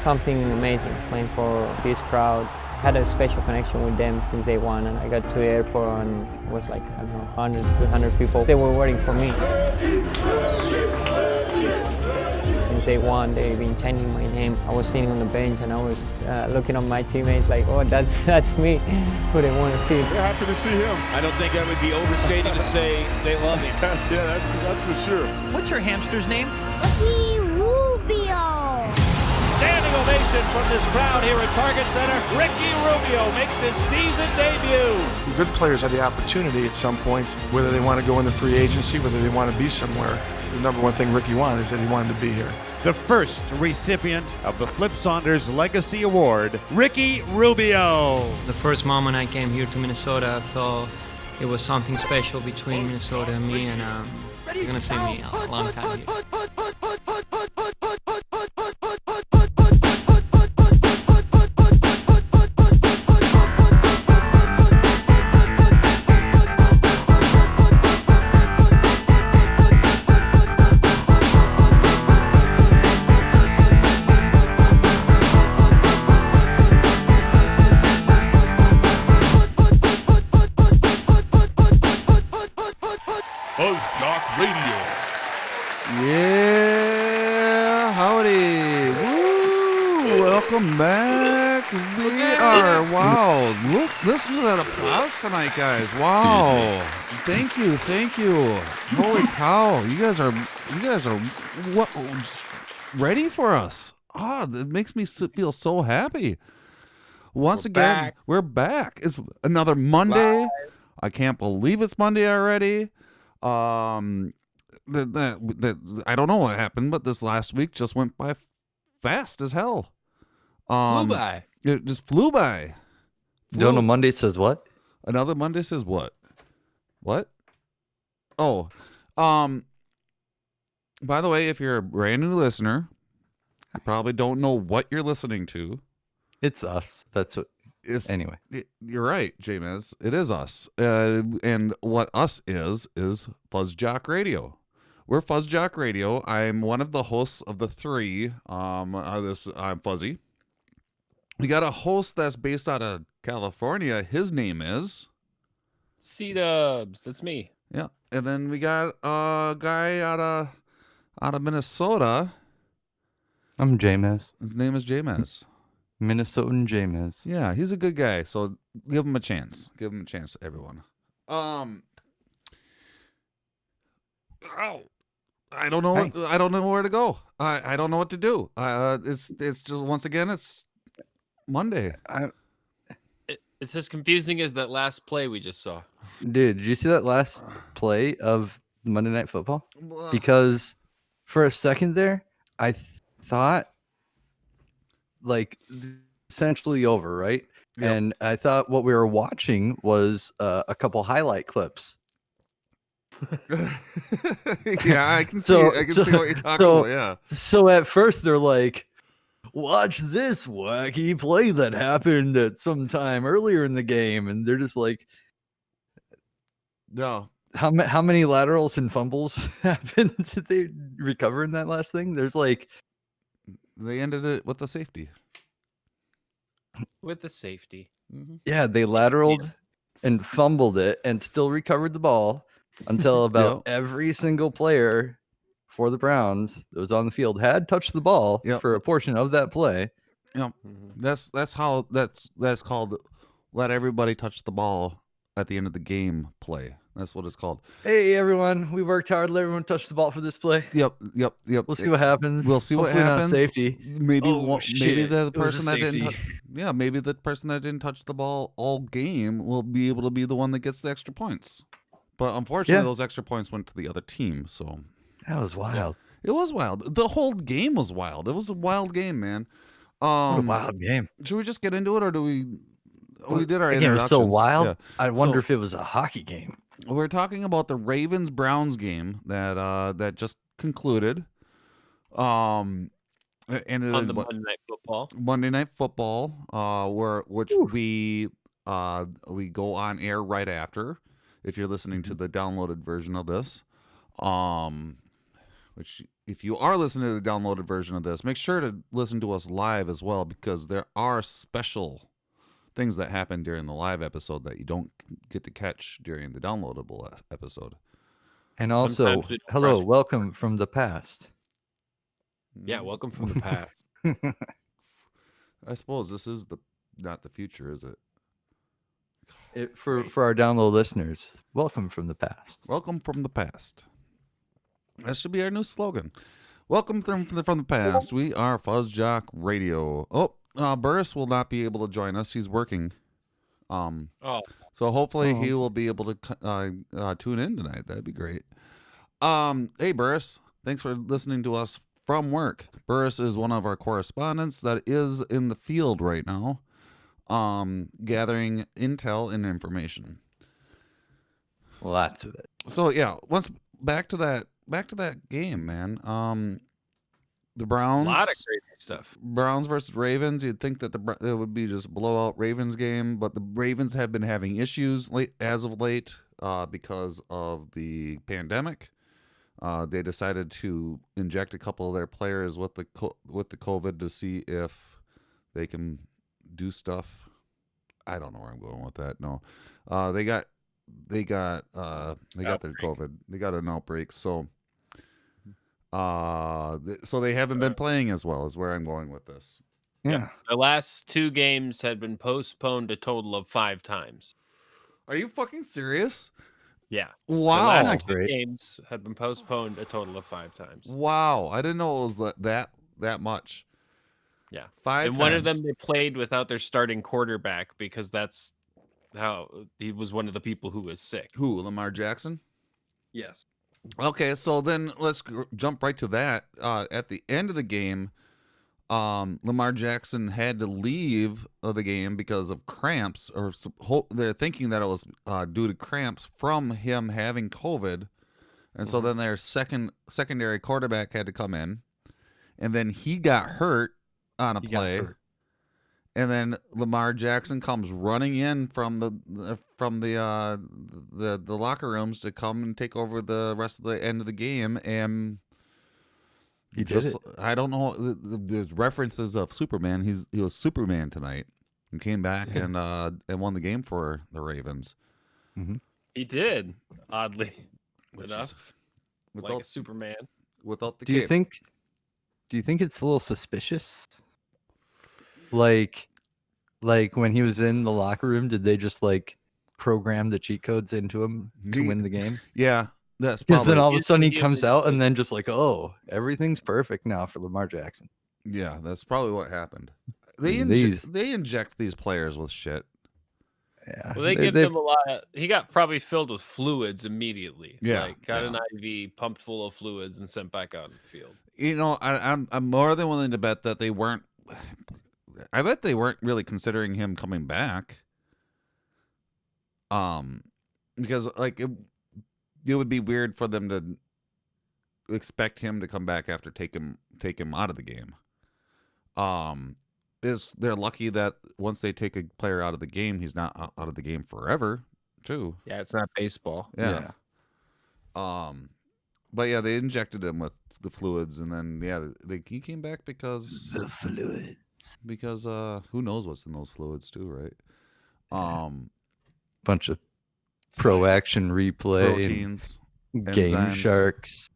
something amazing playing for this crowd. Had a special connection with them since day one, and I got to the airport and it was like, I don't know, 100, 200 people. They were waiting for me. Since day one, they've been chanting my name. I was sitting on the bench and I was looking at my teammates like, oh, that's me, who they want to see. They're happy to see him. I don't think that would be overstated to say they love him. Yeah, that's for sure. What's your hamster's name? Ricky Rubio. Standing ovation from this crowd here at Target Center. Ricky Rubio makes his season debut. Good players have the opportunity at some point, whether they want to go into free agency, whether they want to be somewhere. The number one thing Ricky wanted is that he wanted to be here. The first recipient of the Flip Saunders Legacy Award, Ricky Rubio. The first moment I came here to Minnesota, I felt it was something special between Minnesota and me, and you're going to see me a long time here. FuzzJockRadio. Yeah, howdy. Woo, welcome back. We are, wow, look, listen to that applause tonight, guys. Wow. Thank you. Holy cow. You guys are what, ready for us. Ah, that makes me feel so happy. Once again, we're back. It's another Monday. Wow. I can't believe it's Monday already. I don't know what happened, but this last week just went by fast as hell. Flew by. It just flew by. Don't know Monday says what? Another Monday says what? What? Oh, by the way, if you're a brand new listener, you probably don't know what you're listening to. It's us. That's what. Anyway, you're right, James. It is us, and what us is FuzzJockRadio. We're FuzzJockRadio. I'm one of the hosts of the three. I'm Fuzzy. We got a host that's based out of California. His name is C-Dubs. That's me. Yeah, and then we got a guy out of Minnesota. I'm James. His name is James. Minnesotan James. Yeah, he's a good guy, so give him a chance. Give him a chance, everyone. I don't know. I don't know where to go. I don't know what to do. It's just, once again, it's Monday. It's as confusing as that last play we just saw. Dude, did you see that last play of Monday Night Football? Because for a second there, I thought like essentially over, right? Yep. And I thought what we were watching was a couple highlight clips. Yeah, I can see what you're talking about. Yeah. So at first they're like, watch this wacky play that happened at some time earlier in the game, and they're just like, no. How many laterals and fumbles happened? Did they recover in that last thing? There's like, they ended it with the safety. With the safety. Mm-hmm. Yeah, they lateraled and fumbled it and still recovered the ball until about every single player for the Browns that was on the field had touched the ball for a portion of that play. Yeah, that's called let everybody touch the ball at the end of the game play. That's what it's called. Hey everyone, we worked hard. Let everyone touch the ball for this play. Yep. We'll see what happens. Hopefully what happens. Not safety. Maybe the person that didn't. Maybe the person that didn't touch the ball all game will be able to be the one that gets the extra points. But unfortunately, those extra points went to the other team. So that was wild. It was wild. The whole game was wild. It was a wild game, man. What a wild game. Should we just get into it, or do we? We did our introductions. Game was so wild. Yeah. I wonder if it was a hockey game. We're talking about the Ravens-Browns game that just concluded. And on the Monday Night Football. Monday Night Football, we go on air right after. If you're listening to the downloaded version of this, which if you are listening to the downloaded version of this, make sure to listen to us live as well, because there are special things that happen during the live episode that you don't get to catch during the downloadable episode. And also, hello, welcome from the past. Yeah, welcome from the past. I suppose this is not the future, is it? For our download listeners, welcome from the past. Welcome from the past. That should be our new slogan. Welcome from the past. We are FuzzJockRadio. Oh, Burris will not be able to join us. He's working. So hopefully he will be able to tune in tonight. That'd be great. Hey, Burris. Thanks for listening to us from work. Burris is one of our correspondents that is in the field right now, gathering intel and information. Lots of it. So yeah, back to that game, man. The Browns. A lot of crazy stuff. Browns versus Ravens. You'd think that it would be just a blowout Ravens game, but the Ravens have been having issues as of late because of the pandemic. They decided to inject a couple of their players with the COVID to see if they can do stuff. I don't know where I'm going with that. No, they got their COVID. They got an outbreak. So they haven't been playing as well, is where I'm going with this. Yeah. The last 2 games had been postponed a total of 5 times. Are you fucking serious? Yeah. Wow. The last 2 games had been postponed a total of 5 times. Wow. I didn't know it was that much. Yeah. 5 and times. one of them they played without their starting quarterback because that's how he was one of the people who was sick. Who? Lamar Jackson? Yes. Okay, so then let's jump right to that. At the end of the game, Lamar Jackson had to leave the game because of cramps, or they're thinking that it was due to cramps from him having COVID. And so then their secondary quarterback had to come in, and then he got hurt on a play. And then Lamar Jackson comes running in from the locker rooms to come and take over the rest of the end of the game, and he did it. I don't know. There's references of Superman. He was Superman tonight and came back and won the game for the Ravens. Mm-hmm. He did, oddly enough, without, like a Superman. Without the Do you cape. think it's a little suspicious? Like when he was in the locker room, did they just program the cheat codes into him to win the game? Yeah, that's because probably. then all of a sudden he comes out and then just oh, everything's perfect now for Lamar Jackson. Yeah, that's probably what happened. They inject these players with shit. Yeah, well, they give them a lot. He got probably filled with fluids immediately. Yeah, got an IV pumped full of fluids and sent back out in the field. You know, I'm more than willing to bet that they weren't. I bet they weren't really considering him coming back. Because it would be weird for them to expect him to come back after take him out of the game. They're lucky that once they take a player out of the game, he's not out of the game forever, too. Yeah, it's not baseball. Yeah. But yeah, they injected him with the fluids, and then he came back because the fluids. Because who knows what's in those fluids too, right? Bunch of pro action replay, proteins, Game enzymes, Sharks,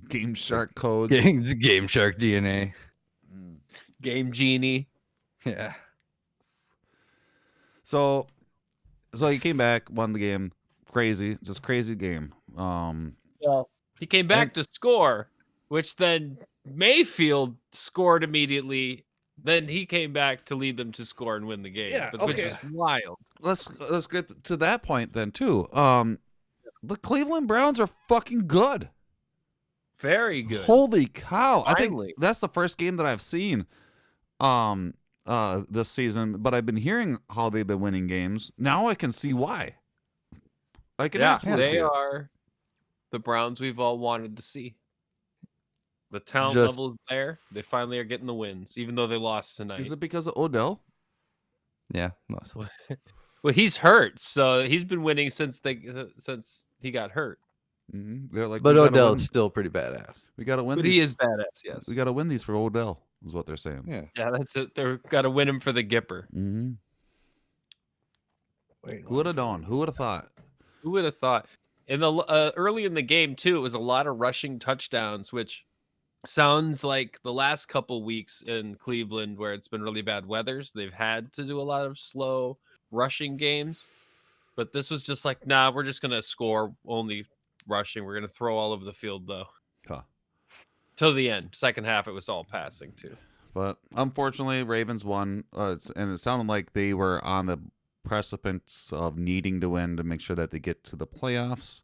Game Shark codes, Game Shark DNA, Game Genie. Yeah. So he came back, won the game. Crazy game. He came back to score, which then Mayfield scored immediately. Then he came back to lead them to score and win the game. Yeah, Which is wild. Let's get to that point then too. The Cleveland Browns are fucking good. Very good. Holy cow. Finally. I think that's the first game that I've seen this season, but I've been hearing how they've been winning games. Now I can see why. I can absolutely see they it. are the Browns we've all wanted to see. The talent level is there. They finally are getting the wins, even though they lost tonight. Is it because of Odell? Yeah, mostly. Well, he's hurt, so he's been winning since he got hurt. They're like, But "We gotta Odell's win. still pretty badass. We got to win But these. he is badass, yes. We got to win these for Odell," is what they're saying. Yeah. Yeah, that's it. They've got to win him for the Gipper. Mm-hmm. Wait, Who would have known? Who would have thought? Who would have thought? In the early in the game too, it was a lot of rushing touchdowns, which sounds like the last couple weeks in Cleveland, where it's been really bad weathers, they've had to do a lot of slow rushing games. But this was just like, nah, we're just gonna score only rushing. We're gonna throw all over the field though. Huh. Till the end, second half, it was all passing too. But unfortunately, Ravens won, and it sounded like they were on the precipice of needing to win to make sure that they get to the playoffs.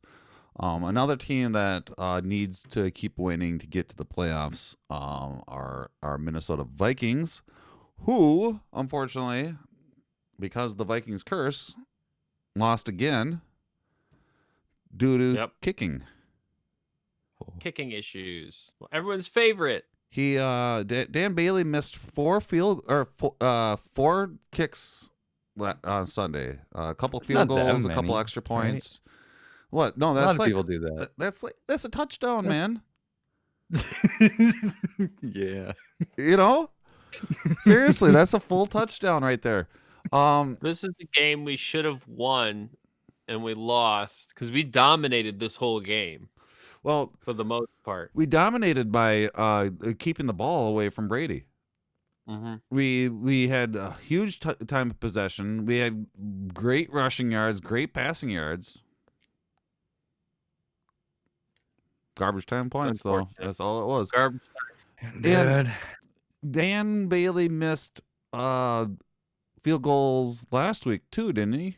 Another team that needs to keep winning to get to the playoffs are Minnesota Vikings, who, unfortunately, because of the Vikings curse, lost again due to kicking. Kicking issues. Well, everyone's favorite. He Dan Bailey missed four kicks on Sunday. A couple field goals, a couple extra points. Right? What? No, that's a lot of people do that. That's a touchdown, man. Yeah. You know? Seriously, that's a full touchdown right there. This is a game we should have won, and we lost because we dominated this whole game. Well, for the most part, we dominated by keeping the ball away from Brady. Mm-hmm. We had a huge time of possession. We had great rushing yards, great passing yards. Garbage time points, though. That's all it was. Garbage time. And Dan Bailey missed field goals last week too, didn't he?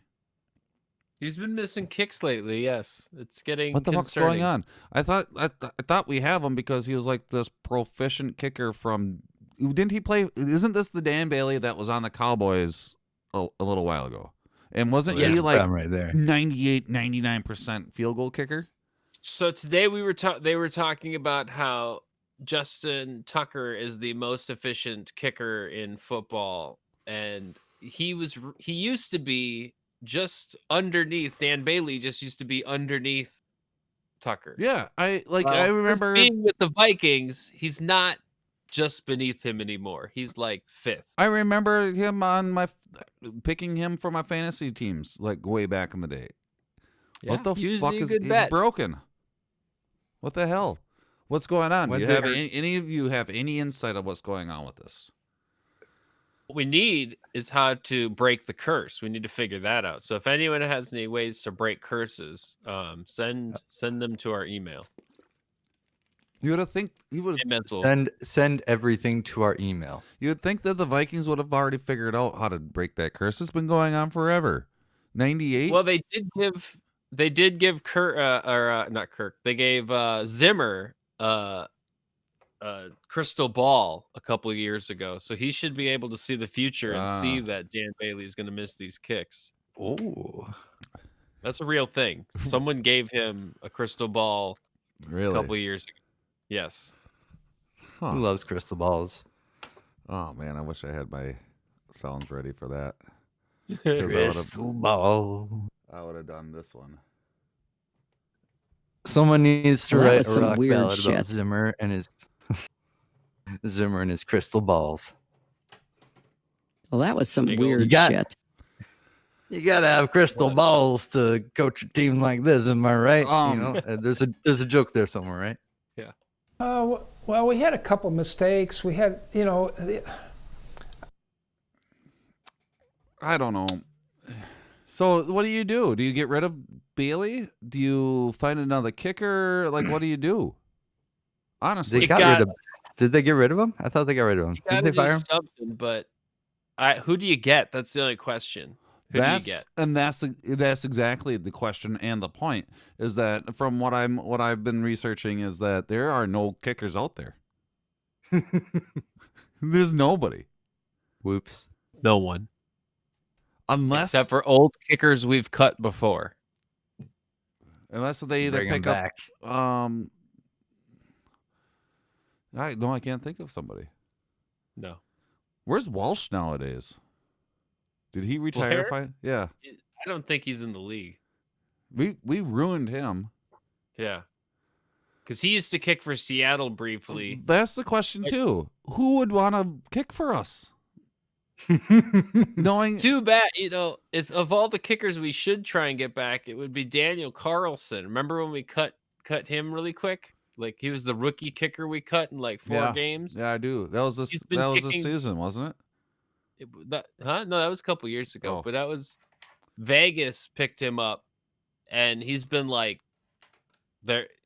He's been missing kicks lately. Yes, it's getting. What the fuck's going on? I thought we have him because he was like this proficient kicker from. Didn't he play? Isn't this the Dan Bailey that was on the Cowboys a little while ago? And wasn't he like right there 99% field goal kicker? So today they were talking about how Justin Tucker is the most efficient kicker in football, and he used to be just underneath Dan Bailey. Just used to be underneath Tucker. Yeah, I remember being with the Vikings. He's not just beneath him anymore. He's like fifth. I remember him picking him for my fantasy teams like way back in the day. Yeah, what the fuck is he's broken? What the hell? What's going on? Do you have any of you have any insight of what's going on with this? What we need is how to break the curse. We need to figure that out. So if anyone has any ways to break curses, send them to our email. You would think send everything to our email. You would think that the Vikings would have already figured out how to break that curse. It's been going on forever. 98. Well, they did give not Kirk. They gave Zimmer crystal ball a couple of years ago, so he should be able to see the future and see that Dan Bailey is going to miss these kicks. Oh, that's a real thing. Someone gave him a crystal ball really? A couple of years ago. Yes. Huh. Who loves crystal balls? Oh man, I wish I had my sounds ready for that. Crystal ball. I would have done this one. Someone needs to write a rock ballad about Zimmer and his crystal balls. Well, that was some weird shit. You gotta have crystal balls to coach a team like this, am I right? There's a joke there somewhere, right? Yeah. Well, we had a couple mistakes. We had, I don't know. So what do you do? Do you get rid of Bailey? Do you find another kicker? Like, what do you do? Honestly, did they get rid of him? I thought they got rid of him. Did they fire him? Something, but who do you get? That's the only question. Who do you get? And that's exactly the question and the point is that from what I've been researching is that there are no kickers out there. There's nobody. Whoops. No one. Except for old kickers we've cut before. Unless they either pick up I can't think of somebody. No. Where's Walsh nowadays? Did he retire? Yeah. I don't think he's in the league. We ruined him. Yeah. Because he used to kick for Seattle briefly. That's the question too. Who would want to kick for us? It's too bad, if of all the kickers we should try and get back, it would be Daniel Carlson. Remember when we cut him really quick? Like he was the rookie kicker we cut in like 4 games. Yeah, I do. That was this season, wasn't it? No, that was a couple years ago. But that was Vegas picked him up, and he's been like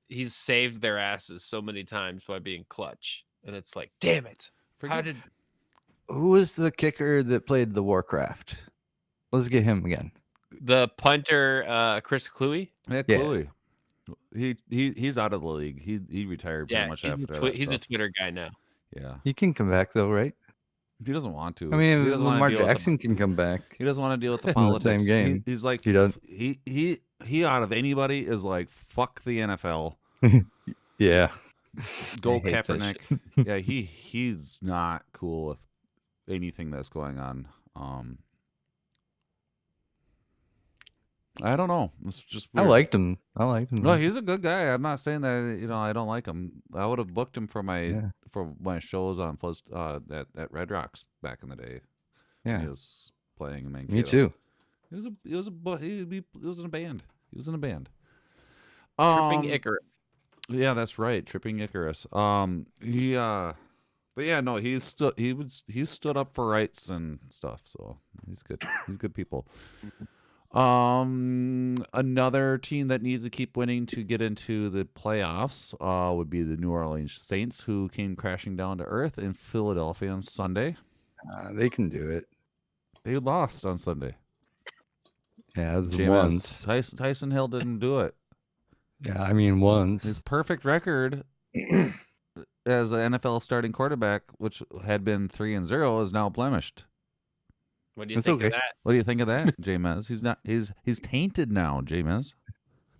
he's saved their asses so many times by being clutch. And it's like, damn it. Who was the kicker that played the Warcraft? Let's get him again. The punter, Chris Cluey? Yeah, Cluey. He's out of the league. He retired pretty much after that. He's a Twitter guy now. Yeah. He can come back though, right? He doesn't want to. I mean, Lamar Jackson can come back. He doesn't want to deal with the politics. In the same game. He's like he does. He out of anybody is like fuck the NFL. Yeah. Go Kaepernick. Yeah, he's not cool with anything that's going on. I don't know. It's just weird. I liked him. No, he's a good guy. I'm not saying that I don't like him. I would have booked him for my shows on Fuzz at Red Rocks back in the day. Yeah, he was playing in Mankato. Me too. He was in a band. He was in a band. Tripping Icarus. Yeah, that's right. Tripping Icarus. But yeah, no, he stood up for rights and stuff. So he's good. He's good people. Another team that needs to keep winning to get into the playoffs would be the New Orleans Saints, who came crashing down to earth in Philadelphia on Sunday. They can do it. They lost on Sunday. Yeah, it was once. Tyson Hill didn't do it. Yeah, I mean once. His perfect record as an NFL starting quarterback, which had been 3-0, is now blemished. What do you think of that? What do you think of that, James? He's tainted now, James.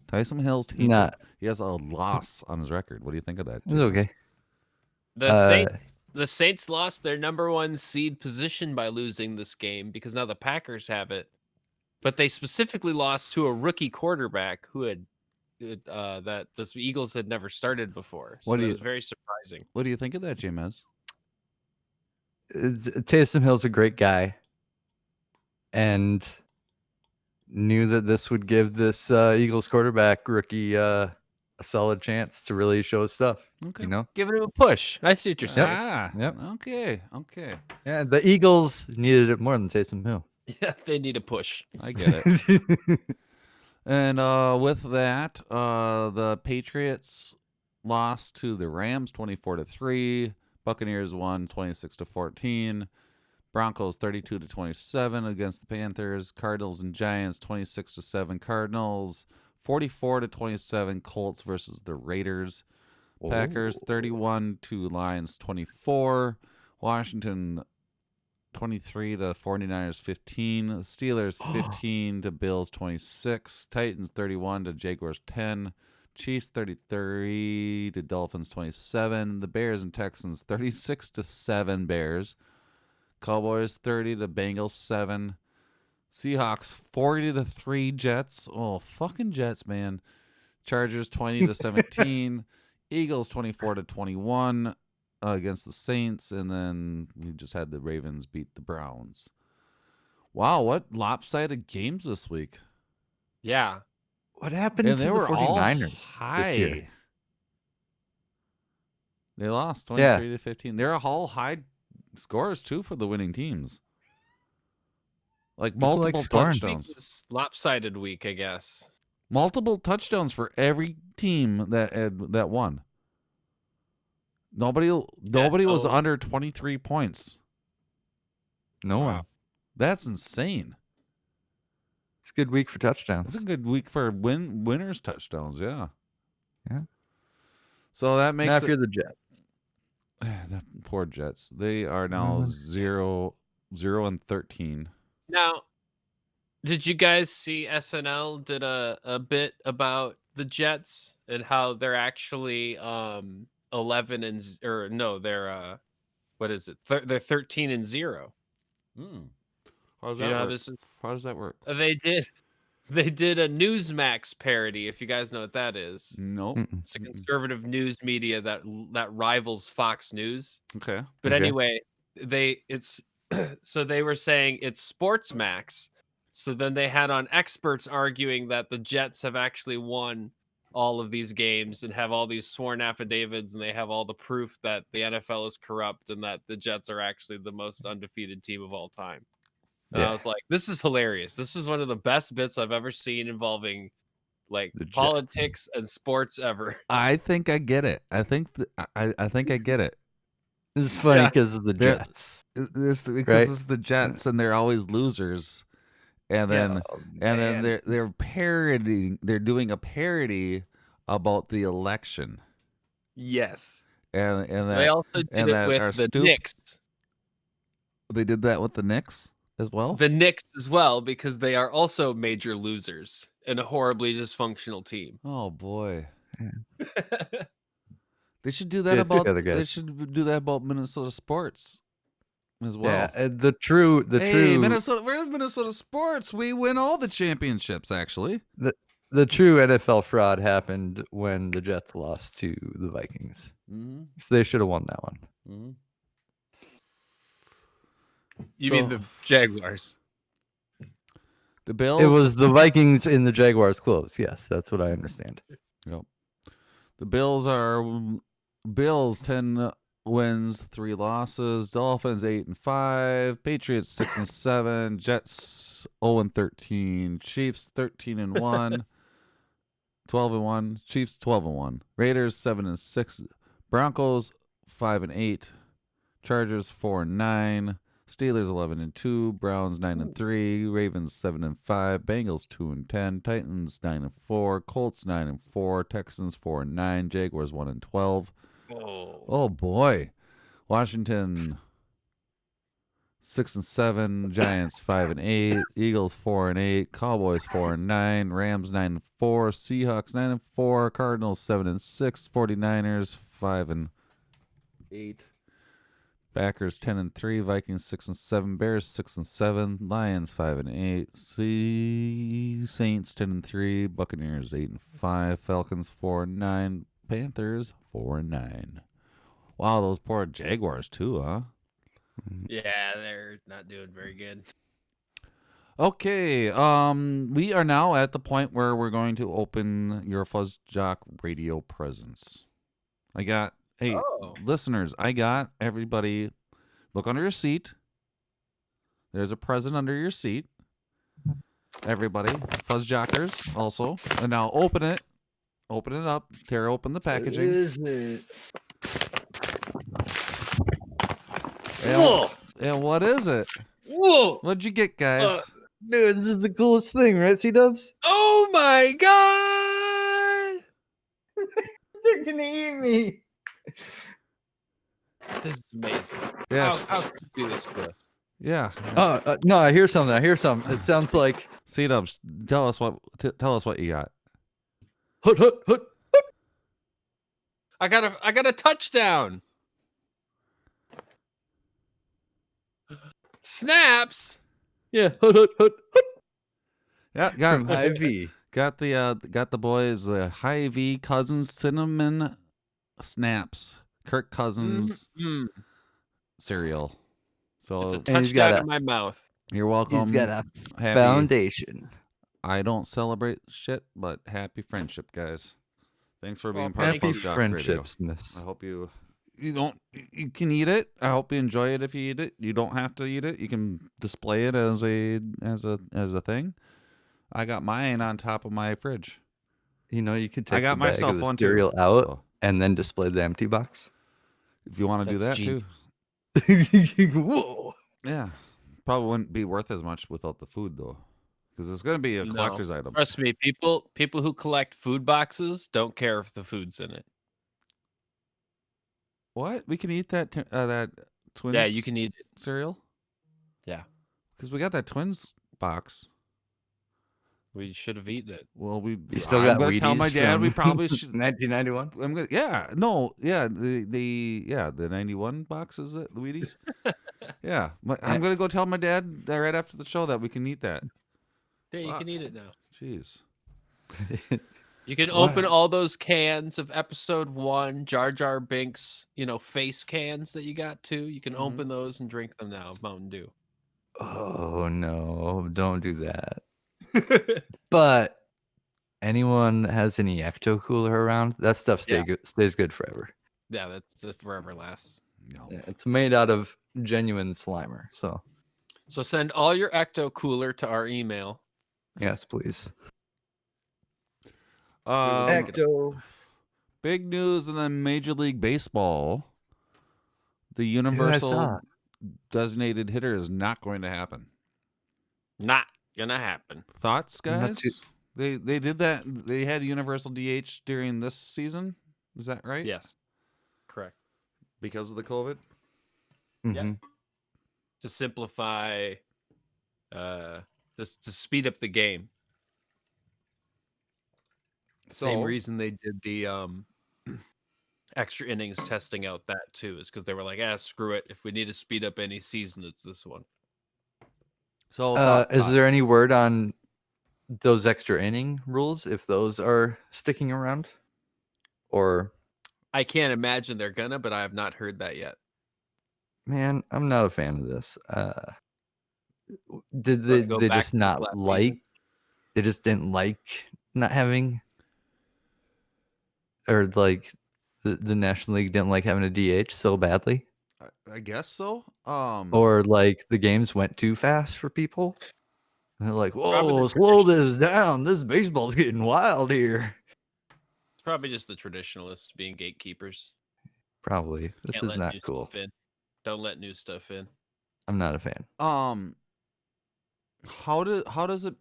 Tyson Hill's tainted. He has a loss on his record. What do you think of that? It's okay. The Saints lost their number 1 seed position by losing this game because now the Packers have it. But they specifically lost to a rookie quarterback who had that the Eagles had never started before. So it was very surprising. What do you think of that, James? Taysom Hill's a great guy, and knew that this would give this Eagles quarterback rookie a solid chance to really show his stuff. Okay. Giving him a push. I see what you're saying. Yep. Okay. Yeah, the Eagles needed it more than Taysom Hill. Yeah, they need a push. I get it. And with that, the Patriots lost to the Rams 24-3. Buccaneers won 26-14. Broncos 32-27 against the Panthers. Cardinals and Giants 26-7 Cardinals. 44-27 Colts versus the Raiders. Packers 31 to Lions 24. Washington 23 to 49ers 15. Steelers 15 to Bills 26. Titans 31 to Jaguars 10. Chiefs 33 to Dolphins 27. The Bears and Texans 36 to 7 Bears. Cowboys 30 to Bengals 7. Seahawks 40 to 3 Jets. Oh, fucking Jets, man. Chargers 20 to 17. Eagles 24 to 21 against the Saints, and then we just had the Ravens beat the Browns. Wow, what lopsided games this week. Yeah. What happened to the 49ers this year? They lost 23 to 15. They're all high scores too for the winning teams. Like multiple touchdowns. Lopsided week, I guess. Multiple touchdowns for every team that won. Nobody was under 23 points. No one. That's insane. It's a good week for touchdowns. It's a good week for winners touchdowns, yeah. So that makes now if you're the Jets. The poor Jets. They are now 0-13. Now, did you guys see SNL did a bit about the Jets and how they're actually 11 and or no, they're what is it? They're 13-0. How does that work? How does that work? They did. They did a Newsmax parody, if you guys know what that is. Nope. It's a conservative news media that rivals Fox News. Okay. But Okay. anyway, so they were saying it's Sportsmax. So then they had on experts arguing that the Jets have actually won all of these games and have all these sworn affidavits, and they have all the proof that the NFL is corrupt and that the Jets are actually the most undefeated team of all time. And I was like, this is hilarious. This is one of the best bits I've ever seen involving like politics and sports ever. I think I get it. I think I think I get it. This is funny because of the Jets. This because Right? it's the Jets and they're always losers. And then then they're parodying. They're doing a parody about the election. Yes. And that, they also did it with the Knicks. They did that with the Knicks as well. The Knicks as well, because they are also major losers and a horribly dysfunctional team. Oh boy. They should do that they should do that about Minnesota sports as well. Yeah, the true Minnesota. We're Minnesota sports. We win all the championships. Actually, the true NFL fraud happened when the Jets lost to the Vikings. Mm-hmm. So they should have won that one. Mm-hmm. You mean the Jaguars? The Bills. It was the Vikings in the Jaguars close. Yes, that's what I understand. Yep. The Bills are 10 wins, 3 losses. Dolphins 8-5. Patriots 6-7. Jets 0-13. Chiefs 13-1. 12-1. Chiefs 12-1. Raiders 7-6. Broncos 5-8. Chargers 4-9. Steelers 11-2, Browns 9-3, Ravens 7-5, Bengals 2-10, Titans 9-4, Colts 9-4, Texans 4-9, Jaguars 1-12. Oh boy, Washington 6-7, Giants 5-8, Eagles 4-8, Cowboys 4-9, Rams 9-4, Seahawks 9-4, Cardinals 7-6, 49ers 5-8. Packers 10-3, Vikings 6-7, Bears 6-7, Lions 5-8, Saints 10-3, Buccaneers 8-5, Falcons 4-9, Panthers 4-9. Wow, those poor Jaguars too, huh? Yeah, they're not doing very good. Okay, we are now at the point where we're going to open your FuzzJockRadio presents. Hey, listeners, I got everybody, look under your seat. There's a present under your seat. Everybody, FuzzJockers also. And now open it. Open it up. Tear open the packaging. What is it? And what is it? Whoa! What'd you get, guys? Dude, this is the coolest thing, right, C-Dubs? Oh my god! They're gonna eat me. This is amazing. Yeah. How could you do this for us? Yeah. No, I hear something. It sounds like C-Dubs, tell us what you got. hut hut hut. I got a touchdown. Snaps. Yeah, hut hut hut hut. Yeah, got From Hy-Vee. Got the boys the Hy-Vee Cousins Cinnamon Snaps. Kirk Cousins cereal. So it's a touchdown in my mouth. You're welcome. He's got a foundation. I don't celebrate shit, but happy friendship, guys. Thanks for being part happy of FuzzJock friendships, Radio. miss. I hope you can eat it. I hope you enjoy it if you eat it. You don't have to eat it. You can display it as a thing. I got mine on top of my fridge. You know, you could take I got the bag myself of the one cereal too, out so. and then display the empty box. If you want to do that too. Whoa. Yeah. Probably wouldn't be worth as much without the food though. Because it's going to be a collector's item. Trust me, people who collect food boxes don't care if the food's in it. What? We can eat that Twins? Yeah, you can eat it. Cereal? Yeah. Because we got that Twins box. We should have eaten it. Well, You still got I'm gonna tell my Wheaties dad from we probably should. 1991. I'm gonna, the 91 box is it, the Wheaties? Yeah, I'm gonna go tell my dad right after the show that we can eat that. Yeah, you can eat it now. Jeez. You can open all those cans of episode 1, Jar Jar Binks, face cans that you got too. You can open those and drink them now of Mountain Dew. Oh no, don't do that. But anyone that has any Ecto Cooler around, that stuff stays good forever. Yeah, that's forever lasts. No. Yeah, it's made out of genuine Slimer. So send all your Ecto Cooler to our email. yes, please. Ecto. Big news in the Major League Baseball. The universal designated hitter is not going to happen. Not gonna happen. Thoughts, guys? They did that. They had universal DH during this season. Is that right? Yes. Correct. Because of the COVID? Yeah. To simplify, to speed up the game. Same reason they did the extra innings testing out that too, is because they were like, screw it. If we need to speed up any season, it's this one. So, is there any word on those extra inning rules, if those are sticking around? Or I can't imagine they're gonna, but I have not heard that yet. Man, I'm not a fan of this. Did they just not like? They just didn't like not having, or like the National League didn't like having a DH so badly. I guess so. Or like the games went too fast for people. And they're like, "Whoa, slow this down. This baseball's getting wild here." It's probably just the traditionalists being gatekeepers. Probably. This is not cool. Don't let new stuff in. I'm not a fan. How does it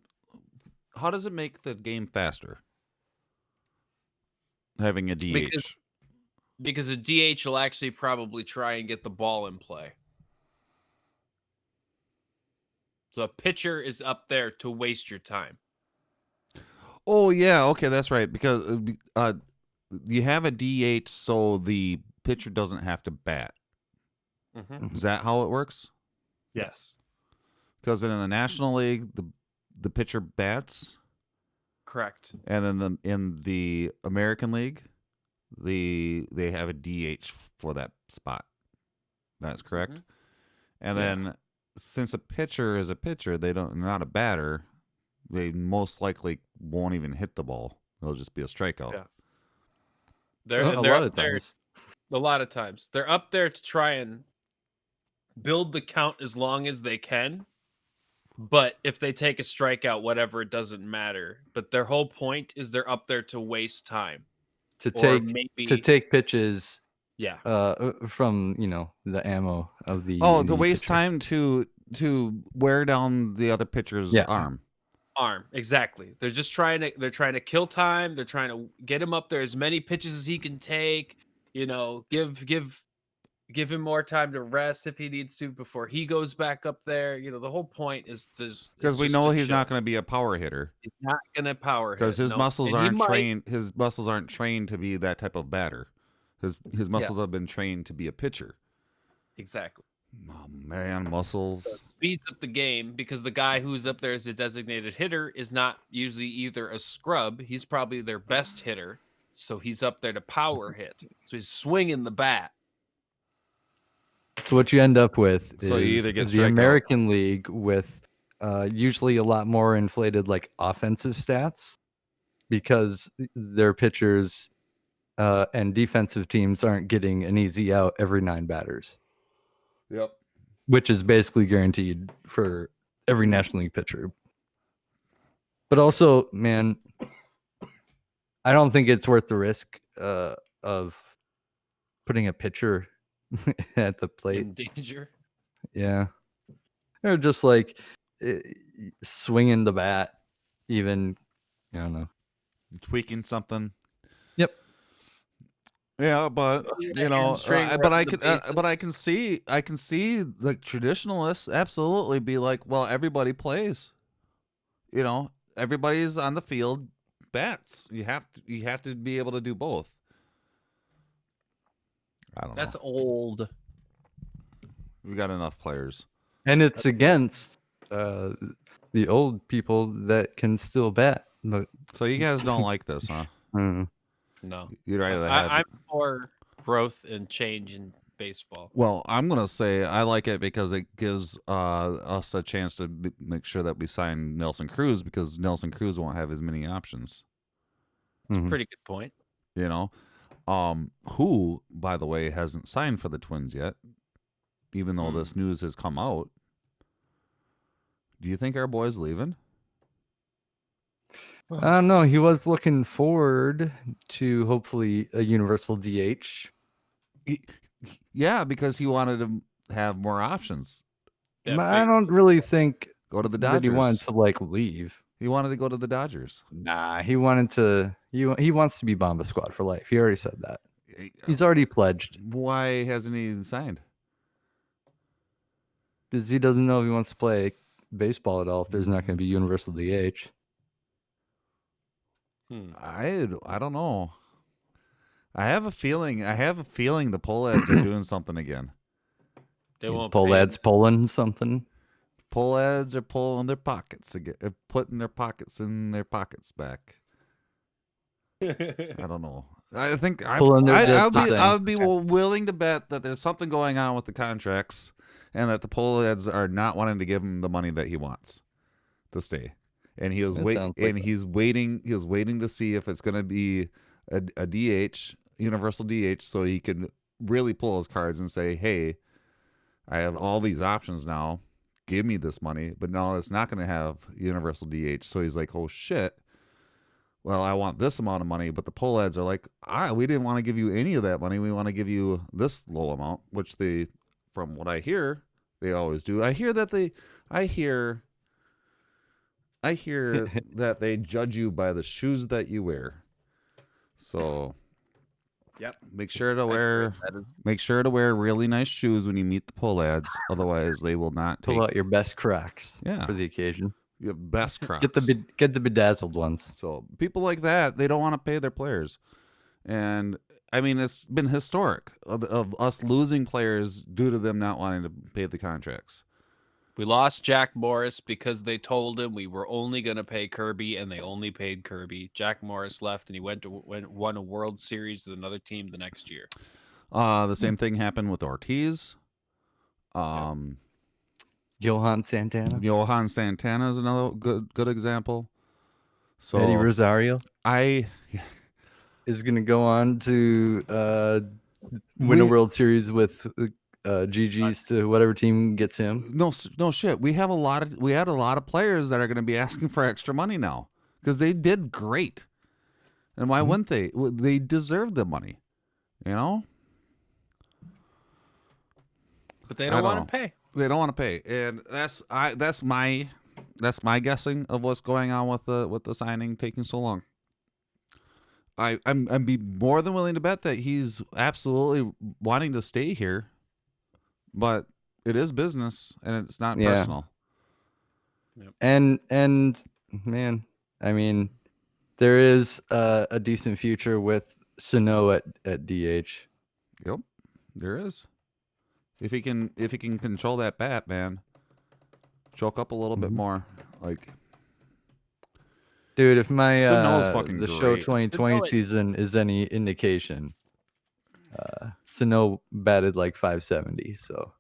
make the game faster? Having a DH. Because a DH will actually probably try and get the ball in play. So a pitcher is up there to waste your time. Oh yeah, okay, that's right. Because you have a DH, so the pitcher doesn't have to bat. Mm-hmm. Is that how it works? Yes. Because in the National League, the pitcher bats. Correct. And then in the American League, they have a DH for that spot. That's correct. Mm-hmm. And then since a pitcher is a pitcher, not a batter, they most likely won't even hit the ball. It'll just be a strikeout. Yeah. They're a lot of times. They're up there to try and build the count as long as they can. But if they take a strikeout, whatever, it doesn't matter. But their whole point is they're up there to waste time. To take pitches from the ammo of the to waste time to wear down the other pitcher's arm. Exactly. They're just trying to kill time. They're trying to get him up there as many pitches as he can take. Give him more time to rest if he needs to before he goes back up there. The whole point is just because we know he's not going to be a power hitter. He's not going to power hit because his muscles aren't trained. His muscles aren't trained to be that type of batter. His muscles have been trained to be a pitcher. Exactly. Oh man, muscles. So it speeds up the game because the guy who's up there as a designated hitter is not usually either a scrub. He's probably their best hitter, so he's up there to power hit. So he's swinging the bat. So what you end up with you is either get the American League with usually a lot more inflated like offensive stats because their pitchers and defensive teams aren't getting an easy out every 9 batters. Yep. Which is basically guaranteed for every National League pitcher. But also, man, I don't think it's worth the risk of putting a pitcher at the plate. In danger. Yeah. Or just like swinging the bat, even, I don't know. Tweaking something. Yep. Yeah, but I can see like traditionalists absolutely be like, well, everybody plays. Everybody's on the field, bats. You have to be able to do both. I don't know. That's old. We got enough players. And it's against the old people that can still bat. But So you guys don't like this, huh? No. You'd rather have I'm for growth and change in baseball. Well, I'm gonna say I like it because it gives us a chance to make sure that we sign Nelson Cruz, because Nelson Cruz won't have as many options. It's a pretty good point. You know, who, by the way, hasn't signed for the Twins yet, even though this news has come out. Do you think our boy's leaving? No, he was looking forward to hopefully a universal DH. Yeah, because he wanted to have more options. Yeah, I don't really think go to the that he Dodgers. wanted to like leave. He wanted to go to the Dodgers. Nah, he wanted to. He wants to be Bomba Squad for life. He already said that. He's already pledged. Why hasn't he signed? Because he doesn't know if he wants to play baseball at all. If there's not going to be universal DH. I don't know. I have a feeling the Poleads are doing something again. They won't. Poleads pulling something. Poleads are pulling their pockets again, putting their pockets in their pockets back. I don't know. I think I would be willing to bet that there's something going on with the contracts, and that the Poleads are not wanting to give him the money that he wants to stay. And he was he's waiting to see if it's going to be a DH, universal DH, so he can really pull his cards and say, "Hey, I have all these options now. Give me this money." But no, it's not going to have universal DH. So he's like, "Oh shit. Well, I want this amount of money." But the Poleads are like, "We didn't want to give you any of that money. We want to give you this low amount," which they, from what I hear, they always do. I hear that they judge you by the shoes that you wear. So, yep. Make sure to wear really nice shoes when you meet the Poleads. Otherwise, they will not pull out your best Crocs for the occasion. Your best Crocs. Get the bedazzled ones. So people like that, they don't want to pay their players, and I mean it's been historic of us losing players due to them not wanting to pay the contracts. We lost Jack Morris because they told him we were only going to pay Kirby, and they only paid Kirby. Jack Morris left, and he won a World Series with another team the next year. The same thing happened with Ortiz. Johan Santana. Johan Santana is another good example. So Eddie Rosario is going to go on to win a World Series with GG's to whatever team gets him. No shit. We had a lot of players that are going to be asking for extra money now because they did great, and why wouldn't they? They deserve the money, you know. But they don't want to pay. They don't want to pay, and that's my guessing of what's going on with the signing taking so long. I'm be more than willing to bet that he's absolutely wanting to stay here. But it is business, and it's not personal. Yep. And man, I mean, there is a decent future with Sano at DH. Yep, there is. If he can control that bat, man, choke up a little bit more, like. Dude, if my the show 2020 season is any indication. Sano batted like 570, so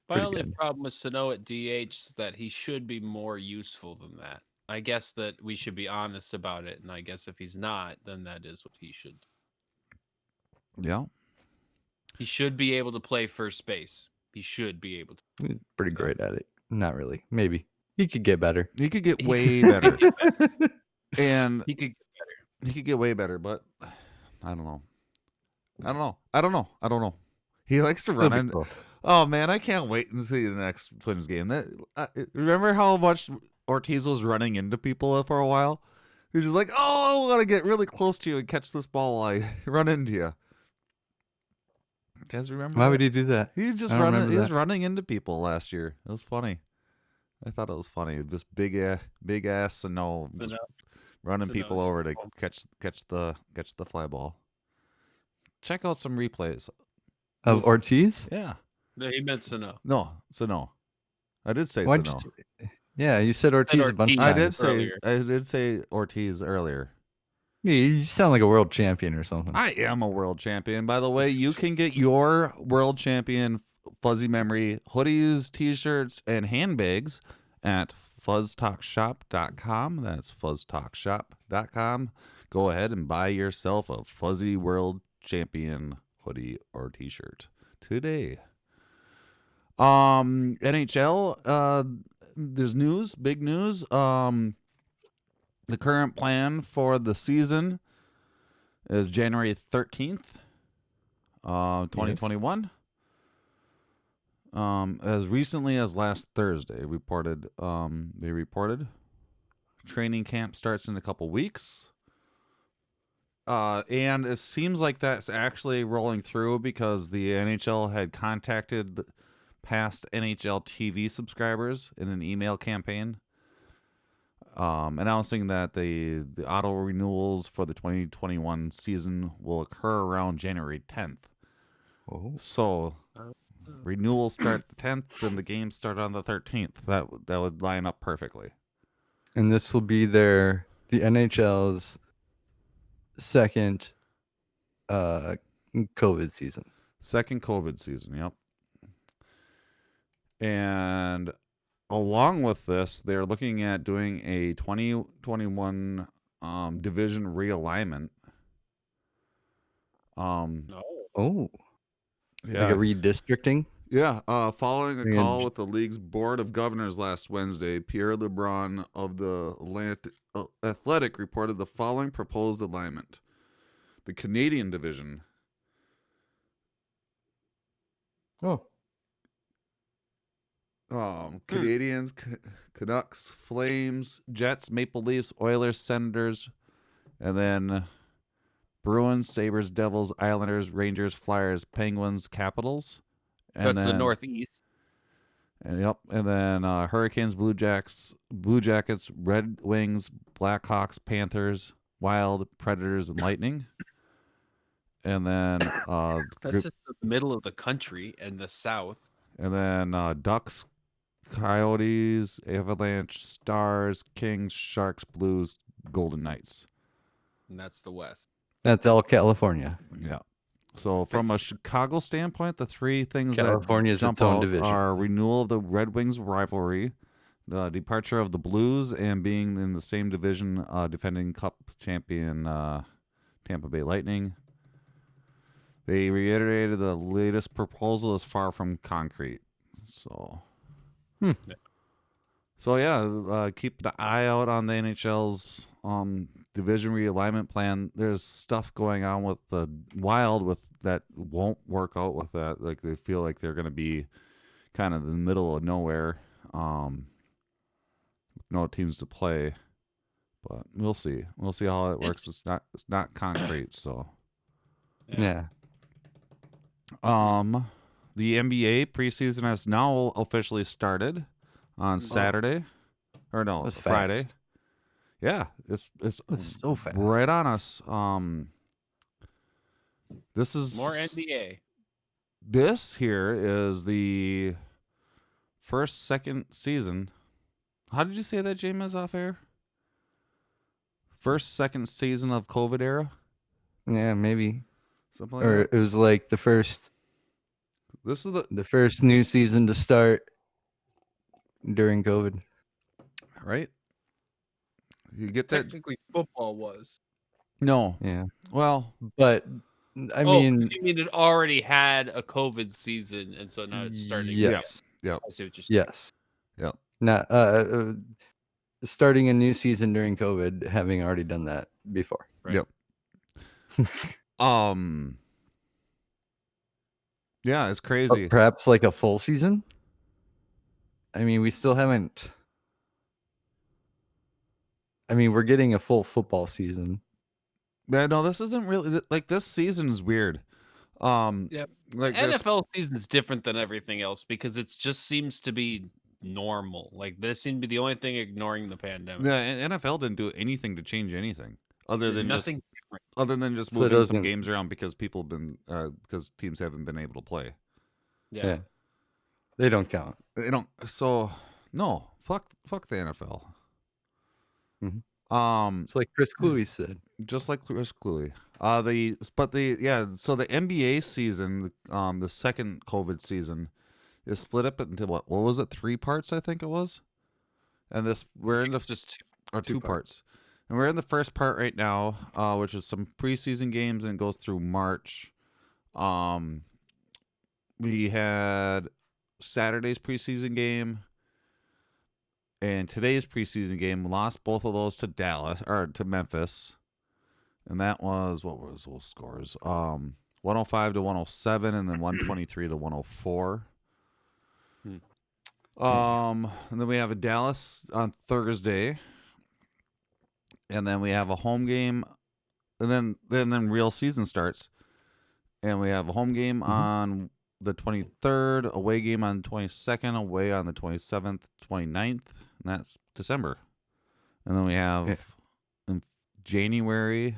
my only problem with Sano at DH is that he should be more useful than that. I guess that we should be honest about it, and I guess if he's not, then that is what he should. Yeah, he should be able to play first base. He should be able to. He's pretty great at it. Not really. Maybe he could get better. He could get way better, and he could get way better. But I don't know. I don't know. He likes to run in. Cool. Oh man, I can't wait to see the next Twins game. Remember how much Ortiz was running into people for a while? He was just like, "Oh, I want to get really close to you and catch this ball while I run into you." You guys remember? Why would he do that? He just running. He was running into people last year. It was funny. I thought it was funny. Just big ass and running people over to catch the fly ball. Check out some replays of Ortiz. Yeah. No, he meant Sano. No, Sano. I did say Sano. Yeah, you said Ortiz a bunch of times. I did say Ortiz earlier. You sound like a world champion or something. I am a world champion. By the way, you can get your world champion Fuzzy Memory hoodies, t-shirts, and handbags at FuzzTalkShop.com. That's FuzzTalkShop.com. Go ahead and buy yourself a Fuzzy World Champion hoodie or t-shirt today. NHL, there's news, big news. The current plan for the season is January 13th, 2021. As recently as last Thursday, they reported training camp starts in a couple weeks. And it seems like that's actually rolling through because the NHL had contacted past NHL TV subscribers in an email campaign, announcing that the auto renewals for the 2021 season will occur around January 10th. Oh. So renewals start the 10th and the games start on the 13th. That would line up perfectly. And this will be the NHL's second COVID season. Second COVID season, yep. And along with this, they're looking at doing a 2021 division realignment. Oh. Yeah. Like a redistricting? Yeah. Following a call with the league's board of governors last Wednesday, Pierre LeBrun of the Athletic reported the following proposed alignment. The Canadian division. Oh. Canadians, Canucks, Flames, Jets, Maple Leafs, Oilers, Senators, and then Bruins, Sabres, Devils, Islanders, Rangers, Flyers, Penguins, Capitals. And that's the Northeast. Yep. And then Hurricanes, Blue Jackets, Red Wings, Blackhawks, Panthers, Wild, Predators, and Lightning. And then that's just the middle of the country and the South. And then Ducks, Coyotes, Avalanche, Stars, Kings, Sharks, Blues, Golden Knights. And that's the West. That's all California. Yeah. So from a Chicago standpoint, the three things California is its own division. Are renewal of the Red Wings rivalry, the departure of the Blues, and being in the same division, defending Cup champion Tampa Bay Lightning. They reiterated the latest proposal is far from concrete. So, keep an eye out on the NHL's division realignment plan. There's stuff going on with the Wild with that won't work out with that. Like they feel like they're going to be kind of in the middle of nowhere, with no teams to play. But we'll see. We'll see how it works. It's not concrete. So, yeah. The NBA preseason has now officially started on Saturday, or no, Friday. Fast. Yeah, it's so fast. Right on us. This is more NBA. This here is the second season. How did you say that, James, off air? Second season of COVID era? Yeah, maybe. Something like or that. It was like the first. This is the first new season to start during COVID. Right? You get that? Technically, football was. No. Yeah. Well, but I mean, you mean it already had a COVID season, and so now it's starting. Yes. Yep. I see what you're saying. Yes. Yep. Not starting a new season during COVID, having already done that before. Right. Yep. Yeah, it's crazy. Perhaps like a full season. I mean, we still haven't. I mean, we're getting a full football season. Yeah, no, this isn't really like this season is weird. Yeah, like NFL season's different than everything else because it just seems to be normal. Like this seemed to be the only thing ignoring the pandemic. Yeah, and NFL didn't do anything to change anything other than nothing different. Other than just moving some games around because people have been because teams haven't been able to play. Yeah. They don't count. They don't. So no, fuck the NFL. It's like Chris Cluey said. Just like Chris Cluey. So the NBA season, the second COVID season, is split up into what was it? 3 parts, I think it was. And we're in the just two parts. And we're in the first part right now, which is some preseason games, and it goes through March. We had Saturday's preseason game and today's preseason game. Lost both of those to Memphis. And that was, what was those scores? 105 to 107, and then 123 to 104. And then we have a Dallas on Thursday, and then we have a home game, and then real season starts, and we have a home game on the 23rd, away game on the 22nd, away on the 27th, 29th, and that's December. And then we have in January,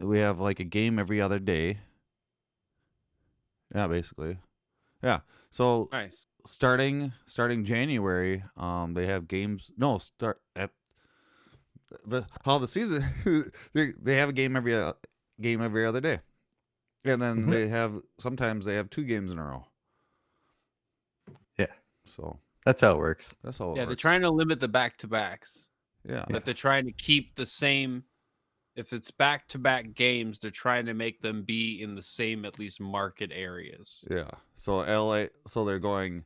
we have like a game every other day. Yeah, basically. Yeah. So nice. Starting January, they have games. No, start at the season. They have a game every other day, and then sometimes they have 2 games in a row. Yeah. So that's how it works. That's how it works. Yeah, they're trying to limit the back-to-backs. Yeah. But they're trying to keep the same. If it's back-to-back games, they're trying to make them be in the same, at least, market areas. Yeah. So LA. So they're going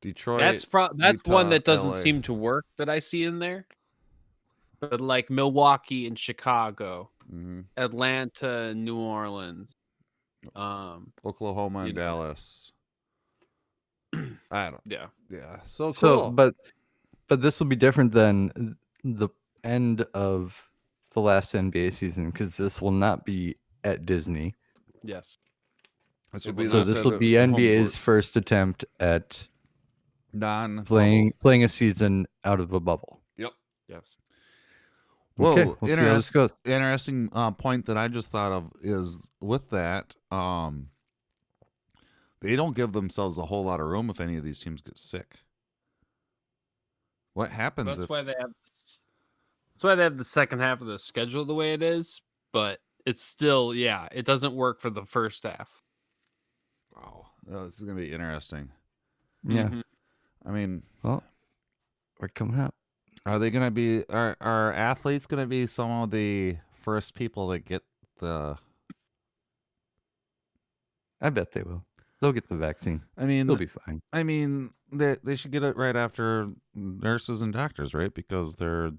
Detroit. That's Utah, one that doesn't LA. seem to work that I see in there. But like Milwaukee and Chicago, Atlanta and New Orleans, Oklahoma and Dallas. I don't. Yeah. Yeah. So cool. But this will be different than the end of the last NBA season, because this will not be at Disney. Yes. This will be NBA's first attempt at playing a season out of a bubble. Yep. Yes. Well, okay, we'll see how this goes. Interesting point that I just thought of is with that, they don't give themselves a whole lot of room if any of these teams get sick. What happens? That's why they have the second half of the schedule the way it is, but it's still, it doesn't work for the first half. Wow, this is gonna be interesting. Yeah, I mean, well, we're coming up. Are they gonna be? Are athletes gonna be some of the first people that get the? I bet they will. They'll get the vaccine. I mean, they'll be fine. I mean, they should get it right after nurses and doctors, right? Because they're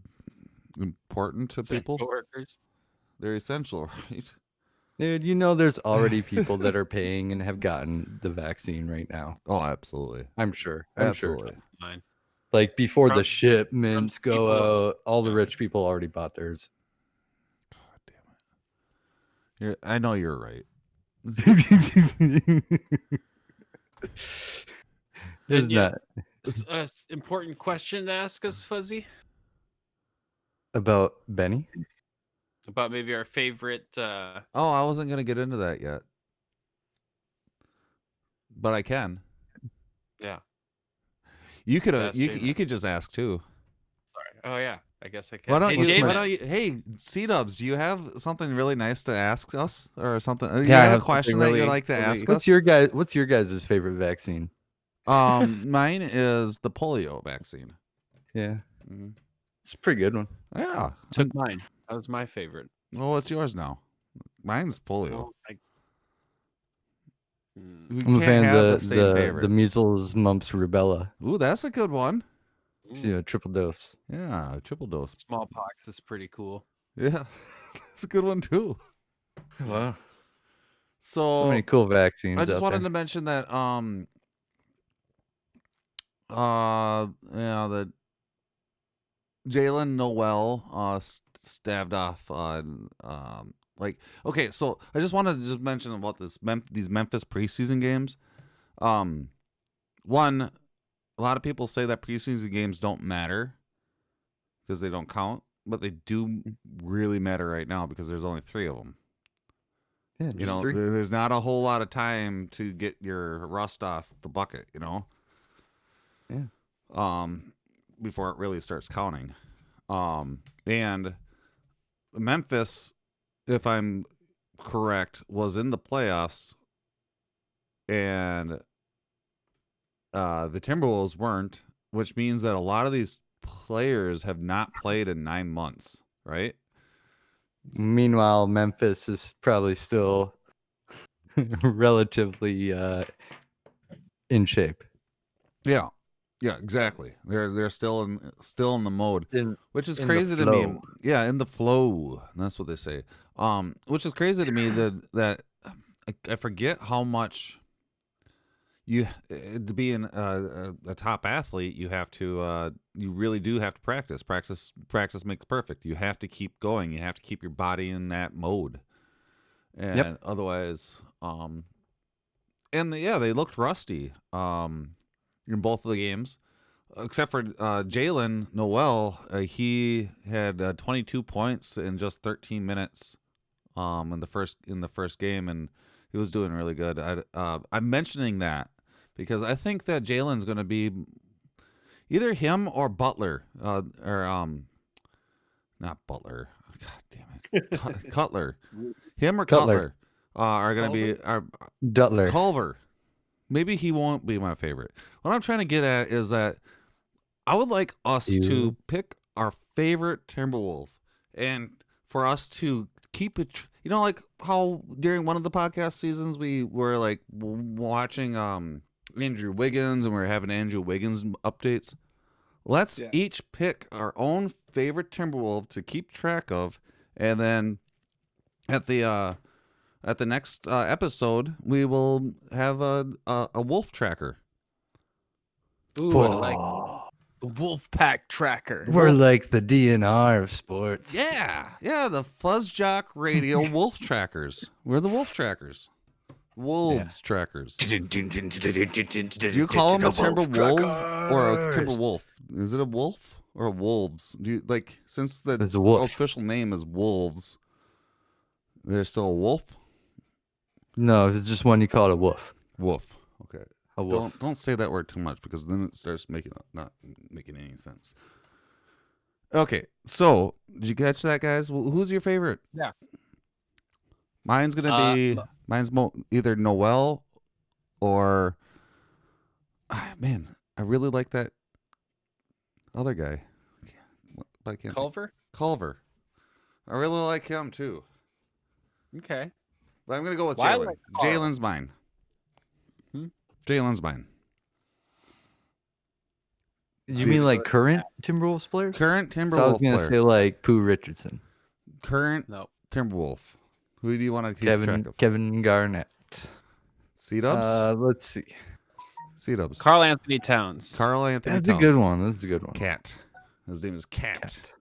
important to people. Workers. They're essential, right? Dude, there's already people that are paying and have gotten the vaccine right now. Oh, absolutely. I'm sure. Absolutely. Mine. Like before the shipments go out, all the rich people already bought theirs. God damn it! I know you're right. Isn't that important question to ask us, Fuzzy? About Benny? About maybe our favorite. Oh, I wasn't gonna get into that yet, but I can. Yeah. You could. You could just ask too. Sorry. Oh yeah. I guess I can. Why don't you? Hey, C-Dubs, do you have something really nice to ask us, or something? Yeah, I have a question that you'd like to ask us. What's your guys' favorite vaccine? Mine is the polio vaccine. Yeah, it's a pretty good one. Yeah, took mine. That was my favorite. Well, what's yours now? Mine's polio. I'm a fan of the measles, mumps, rubella. Ooh, that's a good one. Triple dose. Yeah, triple dose. Smallpox is pretty cool. Yeah, that's a good one too. Wow. So many cool vaccines. I just wanted to mention that that Jalen Noel stabbed off okay, so I just wanted to just mention about these Memphis preseason games. One, a lot of people say that preseason games don't matter because they don't count, but they do really matter right now because there's only 3 of them. Yeah, there's not a whole lot of time to get your rust off the bucket, Yeah. Before it really starts counting. And Memphis, if I'm correct, was in the playoffs, and the Timberwolves weren't, which means that a lot of these players have not played in 9 months, right? Meanwhile, Memphis is probably still relatively in shape. Yeah. Yeah, exactly. They're still in the mode, which is crazy to me. Yeah, in the flow. That's what they say. Which is crazy to me that I forget how much to be a top athlete, you have to you really do have to practice. Practice makes perfect. You have to keep going. You have to keep your body in that mode, and otherwise, and they looked rusty in both of the games, except for Jalen Noel. He had 22 points in just 13 minutes in the first game, and he was doing really good. I'm mentioning that because I think that Jalen's going to be either him or Butler, not Butler. God damn it, Cutler. Him or Cutler are going to be Dutler. Culver. Maybe he won't be my favorite. What I'm trying to get at is that I would like us to pick our favorite Timberwolf, and for us to keep it. You know, like how during one of the podcast seasons we were like watching Andrew Wiggins, and we were having Andrew Wiggins updates. Let's each pick our own favorite Timberwolf to keep track of, and then at the next episode we will have a wolf tracker. Ooh, I like the wolf pack tracker. We're like the DNR of sports. Yeah, the FuzzJockRadio wolf trackers. We're the wolf trackers. Wolves trackers. Do you call them a timber wolf or a timber wolf? Is it a wolf or a wolves? Do you, like, since the official name is wolves, there's still a wolf? No, if it's just one, you call it a wolf. Wolf. Okay. A wolf. Don't say that word too much because then it starts not making any sense. Okay, so did you catch that, guys? Who's your favorite? Yeah. Mine's gonna be either Noel or man, I really like that other guy. I can't Culver. I really like him too. Okay. But I'm gonna go with Jalen. Like Jalen's mine. Jalen's mine. You mean like current Timberwolves player? Current Timberwolves player. I was going to say like Pooh Richardson. Current Timberwolf. Who do you want to keep track of? Kevin Garnett. C-Dubs? Let's see. C-Dubs. Carl Anthony Towns. That's a good one. That's a good one. Cat. His name is Cat.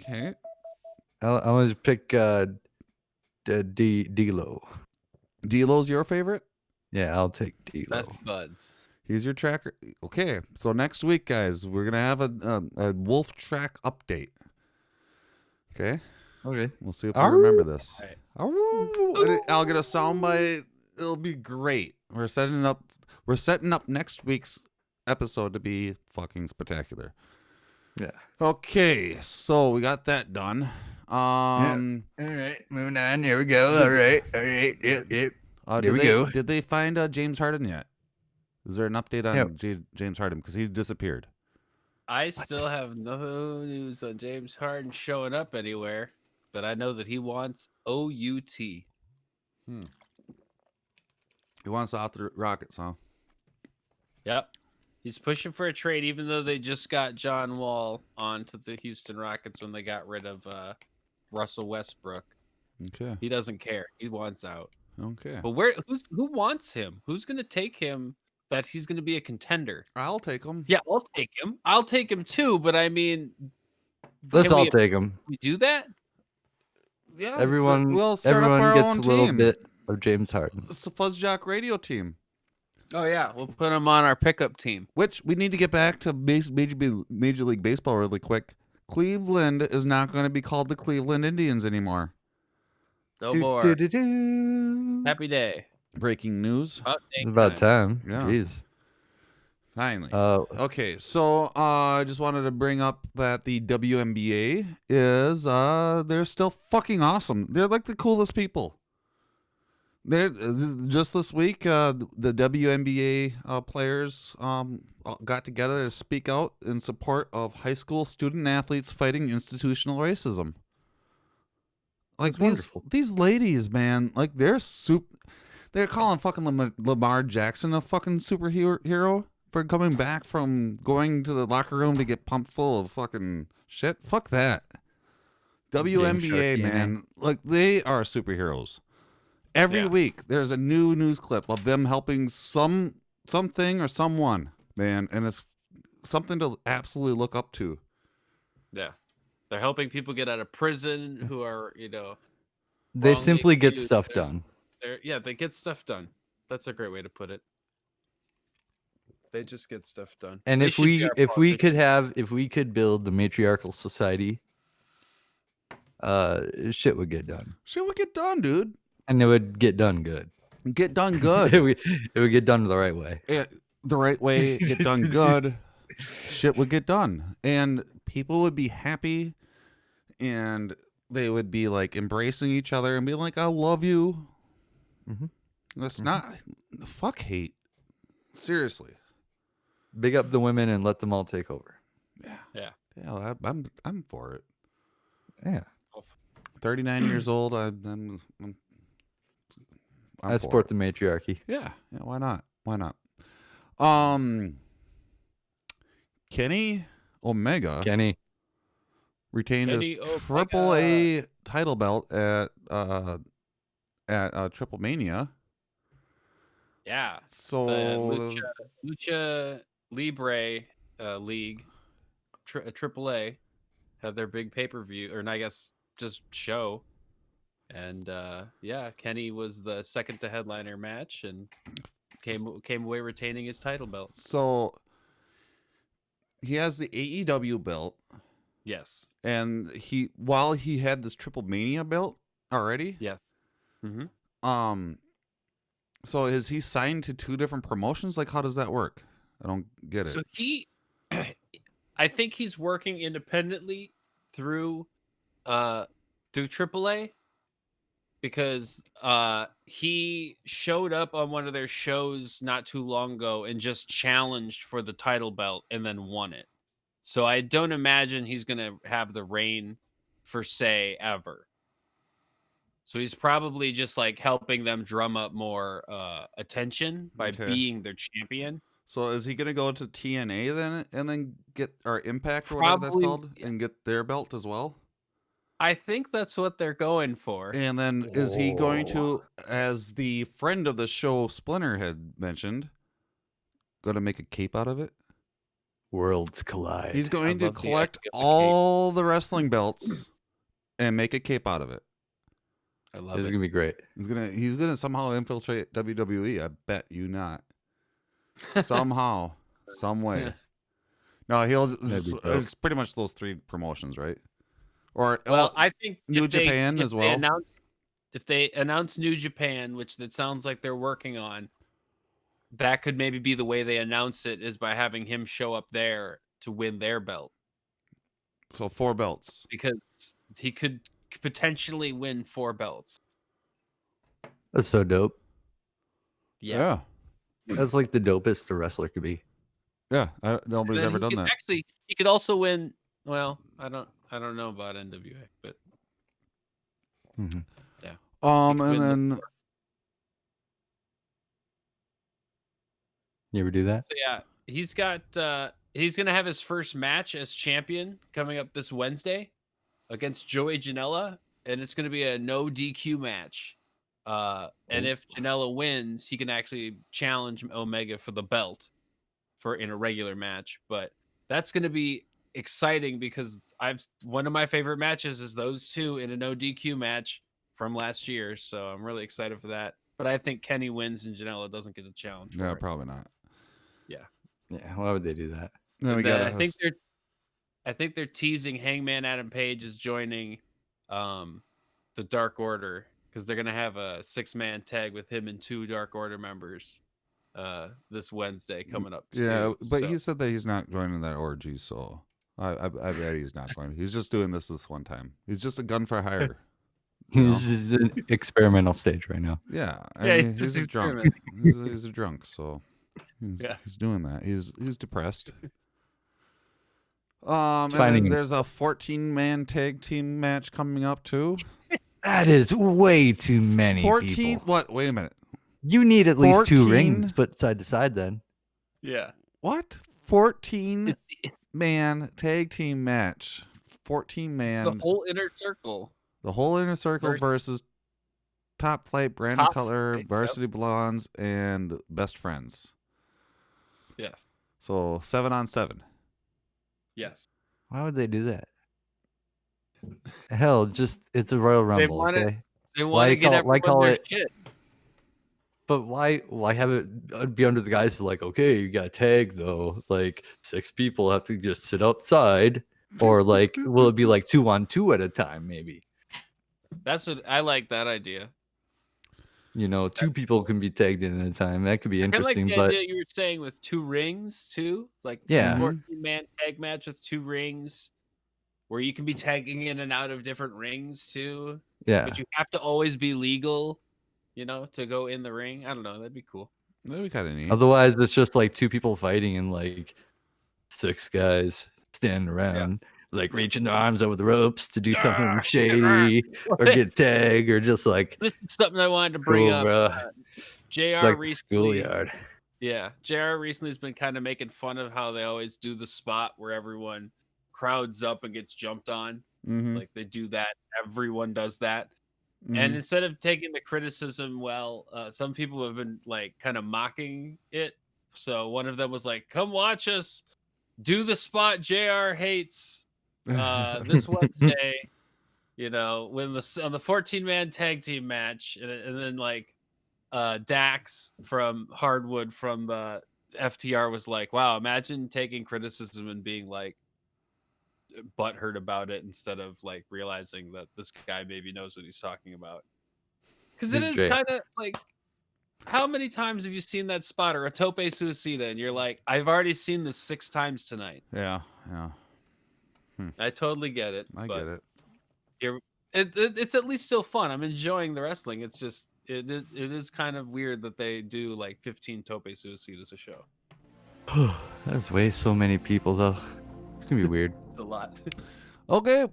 Okay. I want to pick D-Lo. D-Lo's your favorite? Yeah, I'll take D-Lo. Best buds. He's your tracker. Okay, so next week, guys, we're gonna have a wolf track update. Okay. We'll see if we remember this. Right. I'll get a soundbite. It'll be great. We're setting up next week's episode to be fucking spectacular. Yeah. Okay, so we got that done. All right, moving on. Here we go. All right. Yep. Here we go. Did they find James Harden yet? Is there an update on James Harden? Because he disappeared. I still have no news on James Harden showing up anywhere, but I know that he wants OUT. He wants off the Rockets, huh? Yep. He's pushing for a trade, even though they just got John Wall onto the Houston Rockets when they got rid of Russell Westbrook. Okay. He doesn't care. He wants out. Okay. But who wants him? Who's going to take him that he's going to be a contender? I'll take him. Yeah, I'll take him. I'll take him too, but I mean... Let's all take him. We do that? Yeah. Everyone gets a little bit of James Harden. It's the FuzzJockRadio team. Oh, yeah. We'll put him on our pickup team. Which we need to get back to Major League Baseball really quick. Cleveland is not going to be called the Cleveland Indians anymore. No more. Happy day. Breaking news. It's about time. Yeah. Jeez. Finally. Okay, so I just wanted to bring up that the WNBA is they're still fucking awesome. They're like the coolest people. They're just this week the WNBA players got together to speak out in support of high school student athletes fighting institutional racism. Like these ladies, man, like they're calling fucking Lamar Jackson a fucking superhero for coming back from going to the locker room to get pumped full of fucking shit. Fuck that. WNBA, man, like they are superheroes. Every week there's a new news clip of them helping something or someone, man, and it's something to absolutely look up to. Yeah. They're helping people get out of prison who are, they simply get stuff done. They get stuff done. That's a great way to put it. They just get stuff done. And if we could build the matriarchal society, shit would get done. Shit would get done, dude. And it would get done good. Get done good. it would get done the right way. Yeah, the right way, get done good. Shit would get done. And people would be happy and they would be like embracing each other and be like, I love you. Mm-hmm. That's not fuck hate. Seriously. Big up the women and let them all take over. Yeah. I'm for it. Yeah. 39 years old. I support the matriarchy. Yeah. Why not? Kenny Omega retained his AAA title belt at Triple Mania. Yeah. So the Lucha Libre League, AAA, had their big pay-per-view, or I guess just show. And Kenny was the second to headliner match and came away retaining his title belt. So he has the AEW belt. Yes. And while he had this Triple Mania belt already. Yes. Mm-hmm. So is he signed to two different promotions? Like, how does that work? I don't get it. So I think he's working independently through AAA. Because he showed up on one of their shows not too long ago and just challenged for the title belt and then won it. So I don't imagine he's going to have the reign for say ever. So he's probably just like helping them drum up more attention by being their champion. So is he going to go to TNA then and then get or Impact or whatever that's called and get their belt as well? I think that's what they're going for. And then is he going to, as the friend of the show Splinter had mentioned, going to make a cape out of it? Worlds collide. He's going to collect all the wrestling belts and make a cape out of it. I love it. This is gonna be great. He's gonna somehow infiltrate WWE. I bet you not. Somehow, some way. No, it's pretty much those three promotions, right? Or I think New Japan as well. If they announce New Japan, which that sounds like they're working on, that could maybe be the way they announce it, is by having him show up there to win their belt. So 4 belts. Because he could potentially win 4 belts. That's so dope. Yeah. That's like the dopest a wrestler could be. Yeah, nobody's ever done that. Actually, he could also win. Well, I don't know about NWA, but yeah. And then you ever do that? So yeah, he's gonna have his first match as champion coming up this Wednesday against Joey Janela, and it's gonna be a no DQ match. And if Janela wins, he can actually challenge Omega for the belt in a regular match. But that's gonna be exciting because one of my favorite matches is those two in a no DQ match from last year, so I'm really excited for that. But I think Kenny wins and Janela doesn't get a challenge. No, probably not. Yeah. Why would they do that? I think they're teasing Hangman Adam Page is joining the Dark Order because they're gonna have a 6-man tag with him and 2 Dark Order members. this Wednesday coming up. Too, yeah, but so. he said that he's not joining that orgy, so I bet he's not going. He's just doing this one time. He's just a gun for hire. He's just an experimental stage right now. Yeah, I Yeah, mean, he's he's a drunk. experimenting. He's a drunk, so Yeah. he's doing that. He's depressed. And then Finding- there's a 14-man tag team match coming up too. That is way too many 14. people. What? Wait a minute. You need at least 2 14? rings put side to side then. Yeah. What? 14-man tag team match. 14-man. It's the whole inner circle. The whole inner circle versus Top Flight, Brandon Top Cutler, Flight, Varsity Blondes, and Best Friends. Yes. So 7-on-7. Yes. Why would they do that? Hell, just it's a Royal Rumble. They want to get everyone their shit. But why have it be under the guise of like, okay, you got tag though, like 6 people have to just sit outside, or like will it be like 2-on-2 at a time maybe? That's what I like that idea. 2 people can be tagged in at a time. That could be interesting. I like the idea you were saying with 2 rings too, like yeah, 14-man tag match with 2 rings, where you can be tagging in and out of different rings too. Yeah, but you have to always be legal, to go in the ring. I don't know. That'd be cool. That'd be kind of neat. Otherwise, it's just like 2 people fighting and like 6 guys standing around, like reaching their arms over the ropes to do something shady or get tagged or just like. This is something I wanted to bring up. JR like recently. Schoolyard. Yeah, JR recently has been kind of making fun of how they always do the spot where everyone crowds up and gets jumped on. Mm-hmm. Like they do that. Everyone does that. And instead of taking the criticism, some people have been like kind of mocking it. So one of them was like, "Come watch us do the spot JR hates this Wednesday." When on the 14-man tag team match, and then like Dax from Hardwood from the FTR was like, "Wow, imagine taking criticism and being like butthurt about it instead of like realizing that this guy maybe knows what he's talking about." Because it is kind of like, how many times have you seen that spot or a tope suicida and you're like, I've already seen this 6 times tonight. Yeah. I totally get it. I get it. It's at least still fun. I'm enjoying the wrestling. It's just it is kind of weird that they do like 15 tope suicidas a show. That's way so many people though. It's gonna be weird. It's a lot. Okay,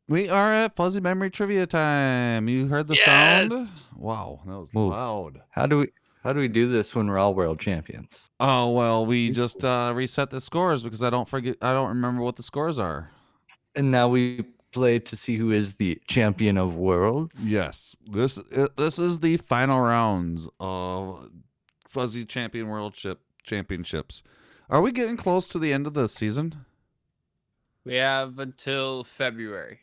we are at Fuzzy Memory Trivia time. You heard the sound? Wow, that was loud. How do we do this when we're all world champions? Oh well, we just reset the scores because I don't remember what the scores are. And now we play to see who is the champion of worlds. Yes, this is the final rounds of Fuzzy Champion Championships. Are we getting close to the end of the season? We have until February.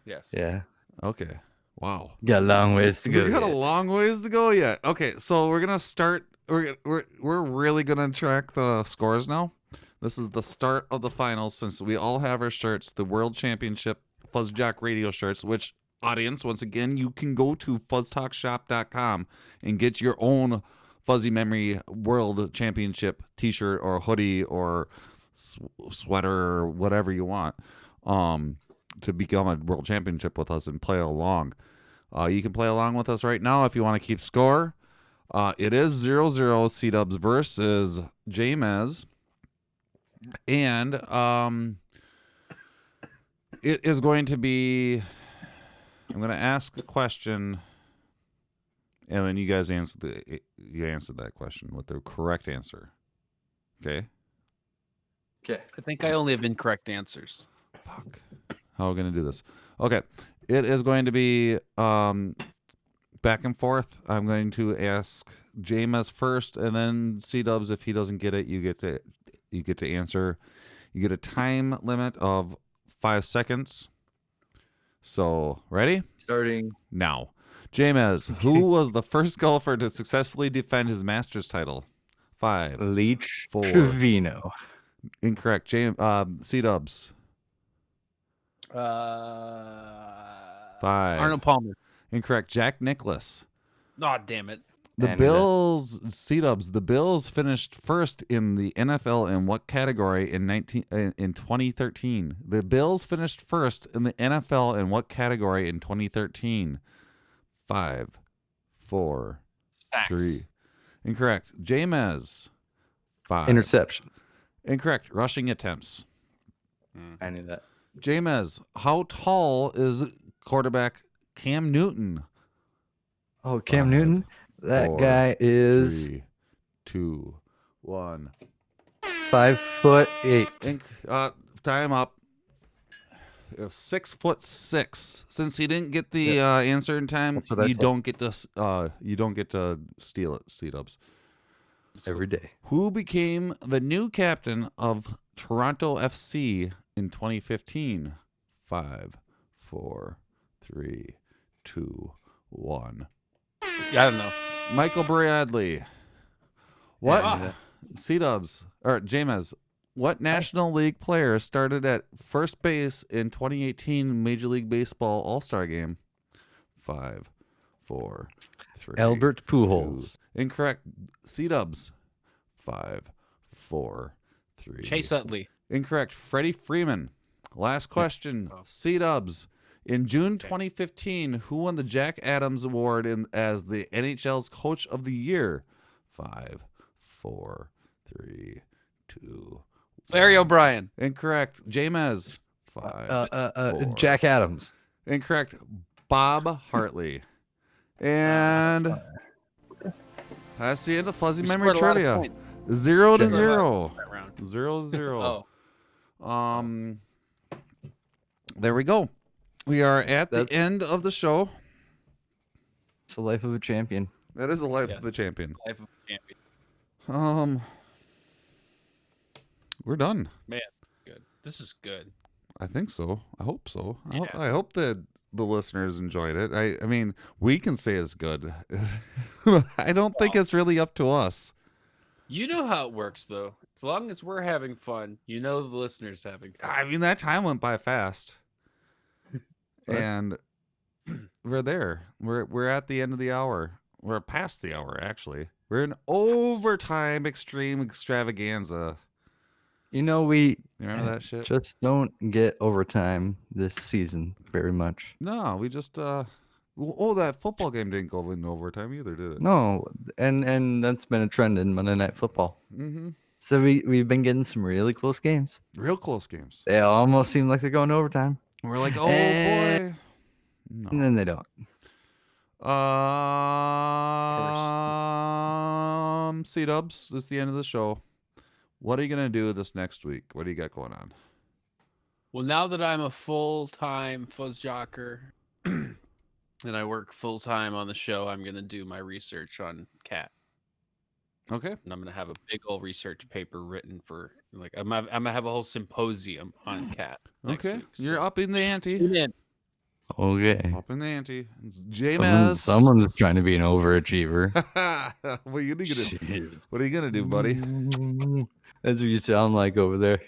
Yes. Yeah. Okay. Wow. Got a long ways to go. We got a long ways to go yet. Okay, so we're gonna start. We're really gonna track the scores now. This is the start of the finals since we all have our shirts, the World Championship FuzzJockRadio shirts. Which audience, once again, you can go to fuzztalkshop.com and get your own Fuzzy Memory World Championship T-shirt or hoodie or sweater or whatever you want to become a world championship with us and play along. You can play along with us right now if you want to keep score. It is 0-0 C-Dubs versus Jamez, and it is going to be, I'm going to ask a question and then you guys answer that question with the correct answer. Okay. I think I only have incorrect answers. Fuck. How are we going to do this? Okay. It is going to be back and forth. I'm going to ask James first, and then C-Dubs. If he doesn't get it, you get to answer. You get a time limit of 5 seconds. So, ready? Starting now. James, who was the first golfer to successfully defend his Masters title? 5. Leach 4. Trevino. Incorrect. C-Dubs. 5. Arnold Palmer. Incorrect. Jack Nicklaus. Oh, damn it. The And, Bills, C-Dubs, the Bills finished first in the NFL in what category in 2013? The Bills finished first in the NFL in what category in 2013? 5, 4, Sacks. 3. Incorrect. James. 5. Interception. Incorrect. Rushing attempts. I knew that. James, how tall is quarterback Cam Newton? Oh, Cam 5, Newton? That 4, guy is 3, 2, 1. 5'8". Time up. 6'6". Since he didn't get the answer in time, That's what I you said. don't get to steal it. C-Dubs. Every day. Who became the new captain of Toronto FC in 2015? 5, 4, 3, 2, 1. Yeah, I don't know. Michael Bradley. What? Yeah. C-Dubs or James? What National League player started at first base in 2018 Major League Baseball All-Star Game? 5, 4, 3. Albert Pujols. 2. Incorrect. C-Dubs. 5, 4, 3. Chase Utley. Incorrect. Freddie Freeman. Last question. C-Dubs. In June 2015, who won the Jack Adams Award as the NHL's Coach of the Year? 5, 4, 3, 2. Larry O'Brien. Incorrect. James. 5. 4. Jack Adams. Incorrect. Bob Hartley. And that's the end of Fuzzy We Memory scored a lot of Trivia. points. 0 to Scored a 0. lot that round. 0-0. Oh. There we go. We are at the end of the show. It's the life of a champion. That is the life of the champion. Life of a champion. We're done. Man, good. This is good. I think so. I hope so. Yeah. I hope that the listeners enjoyed it. I mean, we can say it's good. I don't think it's really up to us. You know how it works, though. As long as we're having fun, you know the listeners having fun. I mean, that time went by fast. And we're there. We're at the end of the hour. We're past the hour, actually. We're in overtime extreme extravaganza. You know, we remember that shit? Just don't get overtime this season very much. No, we just that football game didn't go into overtime either, did it? No, and that's been a trend in Monday Night Football. Mm-hmm. So we've been getting some really close games. Real close games. They almost seem like they're going to overtime. We're like, oh boy. No. And then they don't. C-Dubs, this is the end of the show. What are you gonna do this next week? What do you got going on? Well, now that I'm a full-time FuzzJocker and I work full-time on the show, I'm going to do my research on Cat. Okay. And I'm going to have a big old research paper written for, like, I'm going to have a whole symposium on Cat. Okay. You're up in the ante. Tune in. Okay. Up in the ante. James. Someone's trying to be an overachiever. What are you gonna do, buddy? That's what you sound like over there.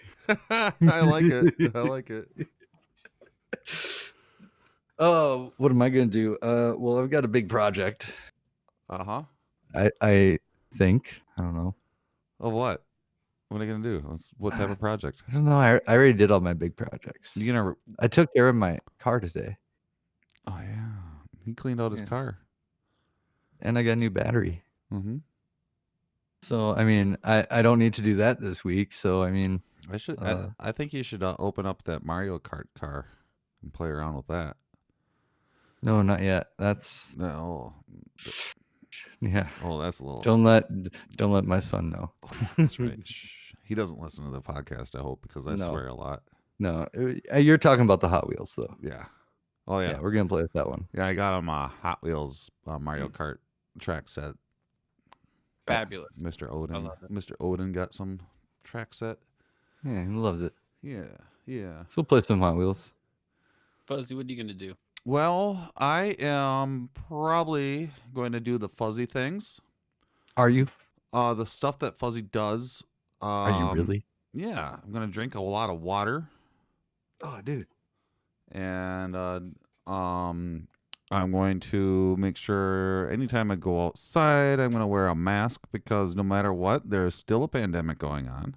I like it. I like it. Oh, what am I gonna do? Well, I've got a big project. Uh-huh. I think. I don't know. Oh, what? What are you gonna do? What type of project? I don't know. I already did all my big projects. You gonna? I took care of my car today. Oh yeah, he cleaned out his car, and I got a new battery. Mm-hmm. So I mean, I don't need to do that this week. So I mean, I should. I think you should open up that Mario Kart car and play around with that. No, not yet. That's no. Yeah. Oh, that's a little. Don't let my son know. That's right. Shh. He doesn't listen to the podcast, I hope, because I swear a lot. No, you're talking about the Hot Wheels though. Yeah. Oh yeah. We're gonna play with that one. Yeah, I got him a Hot Wheels Mario Kart track set. Fabulous. Mr. Odin. I love it. Mr. Odin got some track set. Yeah, he loves it. Yeah. Yeah. So we'll play some Hot Wheels. Fuzzy, what are you going to do? Well, I am probably going to do the Fuzzy things. Are you? The stuff that Fuzzy does. Are you really? Yeah. I'm going to drink a lot of water. Oh, dude. And I'm going to make sure anytime I go outside, I'm going to wear a mask because no matter what, there's still a pandemic going on.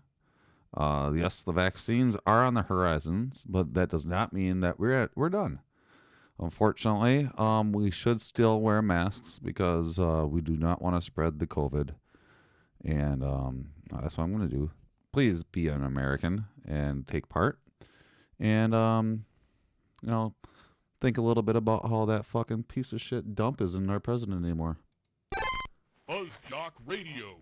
Yes, the vaccines are on the horizons, but that does not mean that we're done. Unfortunately, we should still wear masks because we do not want to spread the COVID, and that's what I'm going to do. Please be an American and take part, and think a little bit about how that fucking piece of shit dump isn't our president anymore. FuzzJockRadio.